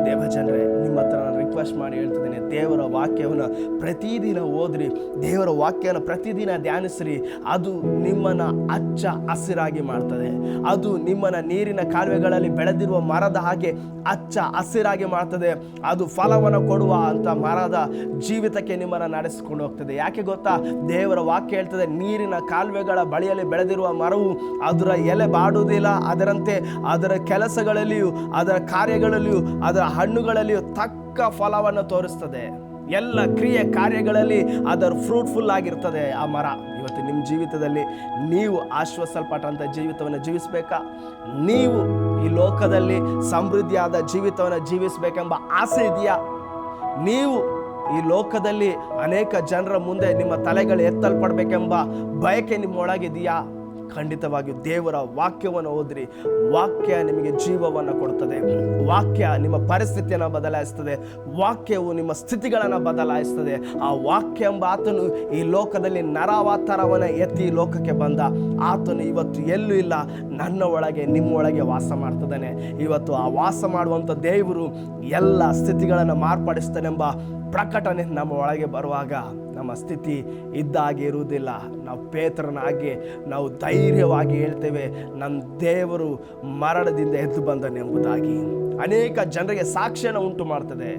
ದೇವ ಜನರೇ, ನಿಮ್ಮ ಹತ್ರ ನಾನು ರಿಕ್ವೆಸ್ಟ್ ಮಾಡಿ ಹೇಳ್ತಿದ್ದೀನಿ, ದೇವರ ವಾಕ್ಯವನ್ನು ಪ್ರತಿದಿನ ಓದ್ರಿ, ದೇವರ ವಾಕ್ಯವನ್ನು ಪ್ರತಿದಿನ ಧ್ಯಾನಿಸ್ರಿ. ಅದು ನಿಮ್ಮನ್ನು ಹಚ್ಚ ಹಸಿರಾಗಿ ಮಾಡ್ತದೆ. ಅದು ನಿಮ್ಮನ್ನು ನೀರಿನ ಕಾಲುವೆಗಳಲ್ಲಿ ಬೆಳೆದಿರುವ ಮರದ ಹಾಗೆ ಹಚ್ಚ ಹಸಿರಾಗಿ ಮಾಡ್ತದೆ. ಅದು ಫಲವನ್ನು ಕೊಡುವ ಅಂತ ಮರದ ಜೀವಿತಕ್ಕೆ ನಿಮ್ಮನ್ನು ನಡೆಸಿಕೊಂಡು ಹೋಗ್ತದೆ. ಯಾಕೆ ಗೊತ್ತಾ? ದೇವರ ವಾಕ್ಯ ಹೇಳ್ತದೆ, ನೀರಿನ ಕಾಲುವೆಗಳ ಬಳಿಯಲ್ಲಿ ಬೆಳೆದಿರುವ ಮರವು ಅದರ ಎಲೆ ಬಾಡುವುದಿಲ್ಲ, ಅದರಂತೆ ಅದರ ಕೆಲಸಗಳಲ್ಲಿಯೂ ಅದರ ಕಾರ್ಯಗಳಲ್ಲಿಯೂ ಅದರ ಹಣ್ಣುಗಳಲ್ಲಿಯೂ ತಕ್ಕ ಫಲವನ್ನು ತೋರಿಸ್ತದೆ. ಎಲ್ಲ ಕ್ರಿಯೆ ಕಾರ್ಯಗಳಲ್ಲಿ ಅದರ ಫ್ರೂಟ್ಫುಲ್ ಆಗಿರ್ತದೆ ಆ ಮರ. ಇವತ್ತು ನಿಮ್ಮ ಜೀವಿತದಲ್ಲಿ ನೀವು ಆಶ್ವಾಸಲ್ಪಟ್ಟಂಥ ಜೀವಿತವನ್ನು ಜೀವಿಸಬೇಕಾ? ನೀವು ಈ ಲೋಕದಲ್ಲಿ ಸಮೃದ್ಧಿಯಾದ ಜೀವಿತವನ್ನು ಜೀವಿಸಬೇಕೆಂಬ ಆಸೆ ಇದೆಯಾ? ನೀವು ಈ ಲೋಕದಲ್ಲಿ ಅನೇಕ ಜನರ ಮುಂದೆ ನಿಮ್ಮ ತಲೆಗಳು ಎತ್ತಲ್ಪಡಬೇಕೆಂಬ ಬಯಕೆ ನಿಮ್ಮೊಳಗಿದೆಯಾ? ಖಂಡಿತವಾಗಿಯೂ ದೇವರ ವಾಕ್ಯವನ್ನು ಓದ್ರಿ. ವಾಕ್ಯ ನಿಮಗೆ ಜೀವವನ್ನು ಕೊಡ್ತದೆ. ವಾಕ್ಯ ನಿಮ್ಮ ಪರಿಸ್ಥಿತಿಯನ್ನು ಬದಲಾಯಿಸ್ತದೆ. ವಾಕ್ಯವು ನಿಮ್ಮ ಸ್ಥಿತಿಗಳನ್ನು ಬದಲಾಯಿಸ್ತದೆ. ಆ ವಾಕ್ಯ ಎಂಬ ಆತನು ಈ ಲೋಕದಲ್ಲಿ ನರಾವತಾರವನ್ನು ಎತ್ತಿ ಲೋಕಕ್ಕೆ ಬಂದ ಆತನು ಇವತ್ತು ಎಲ್ಲೂ ಇಲ್ಲ, ನನ್ನ ಒಳಗೆ ನಿಮ್ಮ ಒಳಗೆ ವಾಸ ಮಾಡ್ತಿದ್ದಾನೆ. ಇವತ್ತು ಆ ವಾಸ ಮಾಡುವಂಥ ದೇವರು ಎಲ್ಲ ಸ್ಥಿತಿಗಳನ್ನು ಮಾರ್ಪಡಿಸ್ತಾನೆಂಬ ಪ್ರಕಟಣೆ ನಮ್ಮ ಒಳಗೆ ಬರುವಾಗ ನಮ್ಮ ಸ್ಥಿತಿ ಇದ್ದಾಗೆ ಇರುವುದಿಲ್ಲ. ನಾವು ಪೇತ್ರನಾಗಿ ನಾವು ಧೈರ್ಯವಾಗಿ ಹೇಳ್ತೇವೆ, ನನ್ನ ದೇವರು ಮರಣದಿಂದ ಎದ್ದು ಬಂದನೆಂಬುದಾಗಿ. ಅನೇಕ ಜನರಿಗೆ ಸಾಕ್ಷ್ಯನ ಉಂಟು ಮಾಡ್ತದೆ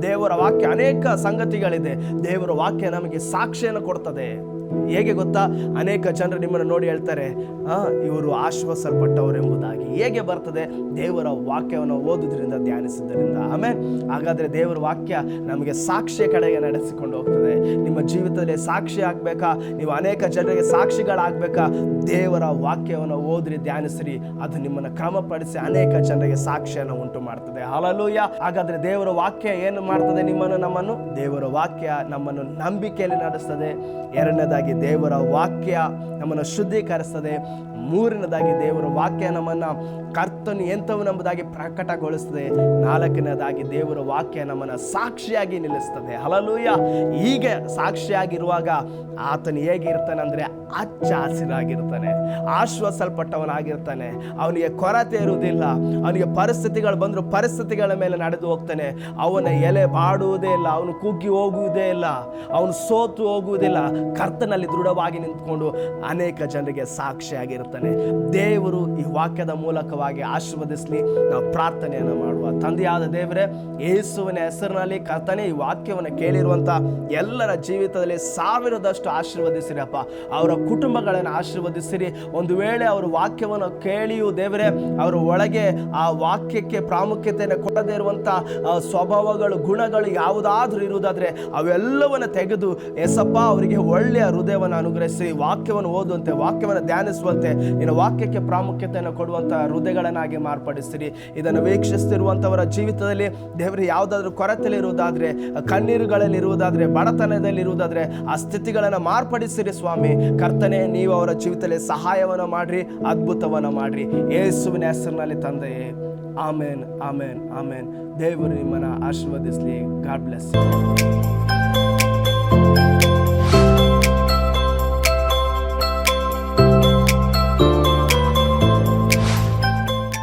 ದೇವರ ವಾಕ್ಯ. ಅನೇಕ ಸಂಗತಿಗಳಿದೆ, ದೇವರ ವಾಕ್ಯ ನಮಗೆ ಸಾಕ್ಷ್ಯನ ಕೊಡ್ತದೆ. ಹೇಗೆ ಗೊತ್ತಾ? ಅನೇಕ ಜನರು ನಿಮ್ಮನ್ನು ನೋಡಿ ಹೇಳ್ತಾರೆ, ಇವರು ಆಶ್ವಾಸಲ್ಪಟ್ಟವರು ಎಂಬುದಾಗಿ. ಹೇಗೆ ಬರ್ತದೆ? ದೇವರ ವಾಕ್ಯವನ್ನು ಓದುವುದರಿಂದ, ಧ್ಯಾನಿಸುವುದರಿಂದ. ಆಮೇಲೆ ಹಾಗಾದರೆ ದೇವರ ವಾಕ್ಯ ನಮಗೆ ಸಾಕ್ಷಿಯ ಕಡೆಗೆ ನಡೆಸಿಕೊಂಡು ಹೋಗ್ತದೆ. ನಿಮ್ಮ ಜೀವಿತದಲ್ಲಿ ಸಾಕ್ಷಿ ಆಗಬೇಕಾ? ನೀವು ಅನೇಕ ಜನರಿಗೆ ಸಾಕ್ಷಿಗಳಾಗಬೇಕಾ? ದೇವರ ವಾಕ್ಯವನ್ನು ಓದ್ರಿ, ಧ್ಯಾನಿಸ್ರಿ. ಅದು ನಿಮ್ಮನ್ನು ಕ್ರಮಪಡಿಸಿ ಅನೇಕ ಜನರಿಗೆ ಸಾಕ್ಷಿಯನ್ನು ಉಂಟು ಮಾಡ್ತದೆ. ಹಲ್ಲೆಲೂಯಾ. ಹಾಗಾದರೆ ದೇವರ ವಾಕ್ಯ ಏನು ಮಾಡ್ತದೆ? ನಮ್ಮನ್ನು ದೇವರ ವಾಕ್ಯ ನಮ್ಮನ್ನು ನಂಬಿಕೆಯಲ್ಲಿ ನಡೆಸ್ತದೆ. ಎರಡನೇದಾಗಿ ದೇವರ ವಾಕ್ಯ ನಮ್ಮನ್ನು ಶುದ್ಧೀಕರಿಸ್ತದೆ. ಮೂರನೇದಾಗಿ ದೇವರ ವಾಕ್ಯ ನಮ್ಮನ್ನು ಕರ್ತನು ಎಂಥವನೆಂಬುದಾಗಿ ಪ್ರಕಟಗೊಳಿಸ್ತದೆ. ನಾಲ್ಕನೇದಾಗಿ ದೇವರ ವಾಕ್ಯ ನಮ್ಮನ್ನು ಸಾಕ್ಷಿಯಾಗಿ ನಿಲ್ಲಿಸ್ತದೆ. ಹಲ್ಲೆಲೂಯಾ. ಹೀಗೆ ಸಾಕ್ಷಿಯಾಗಿರುವಾಗ ಆತನು ಹೇಗಿರ್ತಾನೆ ಅಂದರೆ ಹಚ್ಚ ಹಸಿರಾಗಿರ್ತಾನೆ, ಆಶ್ವಾಸಲ್ಪಟ್ಟವನಾಗಿರ್ತಾನೆ. ಅವನಿಗೆ ಕೊರತೆ ಇರುವುದಿಲ್ಲ. ಅವನಿಗೆ ಪರಿಸ್ಥಿತಿಗಳು ಬಂದರೂ ಪರಿಸ್ಥಿತಿಗಳ ಮೇಲೆ ನಡೆದು ಹೋಗ್ತಾನೆ. ಅವನ ಎಲೆ ಬಾಡುವುದೇ ಇಲ್ಲ, ಅವನು ಕುಗ್ಗಿ ಹೋಗುವುದೇ ಇಲ್ಲ, ಅವನು ಸೋತು ಹೋಗುವುದಿಲ್ಲ. ಕರ್ತನಲ್ಲಿ ದೃಢವಾಗಿ ನಿಂತ್ಕೊಂಡು ಅನೇಕ ಜನರಿಗೆ ಸಾಕ್ಷಿಯಾಗಿರ್ತಾನೆ. ದೇವರು ಈ ವಾಕ್ಯದ ಮೂಲಕವಾಗಿ ಆಶೀರ್ವದಿಸಲಿ. ನಾವು ಪ್ರಾರ್ಥನೆಯನ್ನು ಮಾಡುವ. ತಂದೆಯಾದ ದೇವರೇ, ಯೇಸುವಿನ ಹೆಸರಿನಲ್ಲಿ ಕರ್ತನೇ, ಈ ವಾಕ್ಯವನ್ನು ಕೇಳಿರುವಂಥ ಎಲ್ಲರ ಜೀವಿತದಲ್ಲಿ ಸಾವಿರದಷ್ಟು ಆಶೀರ್ವದಿಸಿರಪ್ಪ. ಅವರ ಕುಟುಂಬಗಳನ್ನು ಆಶೀರ್ವದಿಸಿರಿ. ಒಂದು ವೇಳೆ ಅವರು ವಾಕ್ಯವನ್ನು ಕೇಳಿಯೂ ದೇವರೇ, ಅವರ ಒಳಗೆ ಆ ವಾಕ್ಯಕ್ಕೆ ಪ್ರಾಮುಖ್ಯತೆಯನ್ನು ಕೊಡದೇ ಇರುವಂಥ ಸ್ವಭಾವಗಳು, ಗುಣಗಳು ಯಾವುದಾದ್ರೂ ಇರುವುದಾದರೆ ಅವೆಲ್ಲವನ್ನು ತೆಗೆದು ಎಸಪ್ಪ ಅವರಿಗೆ ಒಳ್ಳೆಯ ಹೃದಯವನ್ನು ಅನುಗ್ರಹಿಸಿ, ವಾಕ್ಯವನ್ನು ಓದುವಂತೆ, ವಾಕ್ಯವನ್ನು ಧ್ಯಾನಿಸುವಂತೆ, ನಿನ್ನ ವಾಕ್ಯಕ್ಕೆ ಪ್ರಾಮುಖ್ಯತೆಯನ್ನು ಕೊಡುವಂಥ ಹೃದಯಗಳನ್ನಾಗಿ ಮಾರ್ಪಡಿಸಿರಿ. ಇದನ್ನು ವೀಕ್ಷಿಸ್ತಿರುವಂಥವರ ಜೀವಿತದಲ್ಲಿ ದೇವರೇ ಯಾವುದಾದ್ರೂ ಕೊರತೆಯಲ್ಲಿ ಇರುವುದಾದರೆ, ಕಣ್ಣೀರುಗಳಲ್ಲಿ ಇರುವುದಾದರೆ, ಬಡತನದಲ್ಲಿ ಇರುವುದಾದರೆ ಆ ಸ್ಥಿತಿಗಳನ್ನು ಮಾರ್ಪಡಿಸಿರಿ ಸ್ವಾಮಿ. ಕರ್ತನೆ, ನೀವು ಅವರ ಜೀವಿತದಲ್ಲಿ ಸಹಾಯವನ್ನು ಮಾಡಿರಿ, ಅದ್ಭುತವನ್ನು ಮಾಡಿರಿ. ಯೇಸುವಿನ ಹೆಸರಿನಲ್ಲಿ ತಂದೆಯೇ, ಆಮೇನ್, ಆಮೇನ್, ಆಮೇನ್. ದೇವರು ನಿಮ್ಮನ್ನು ಆಶೀರ್ವದಿಸಲಿ. God bless.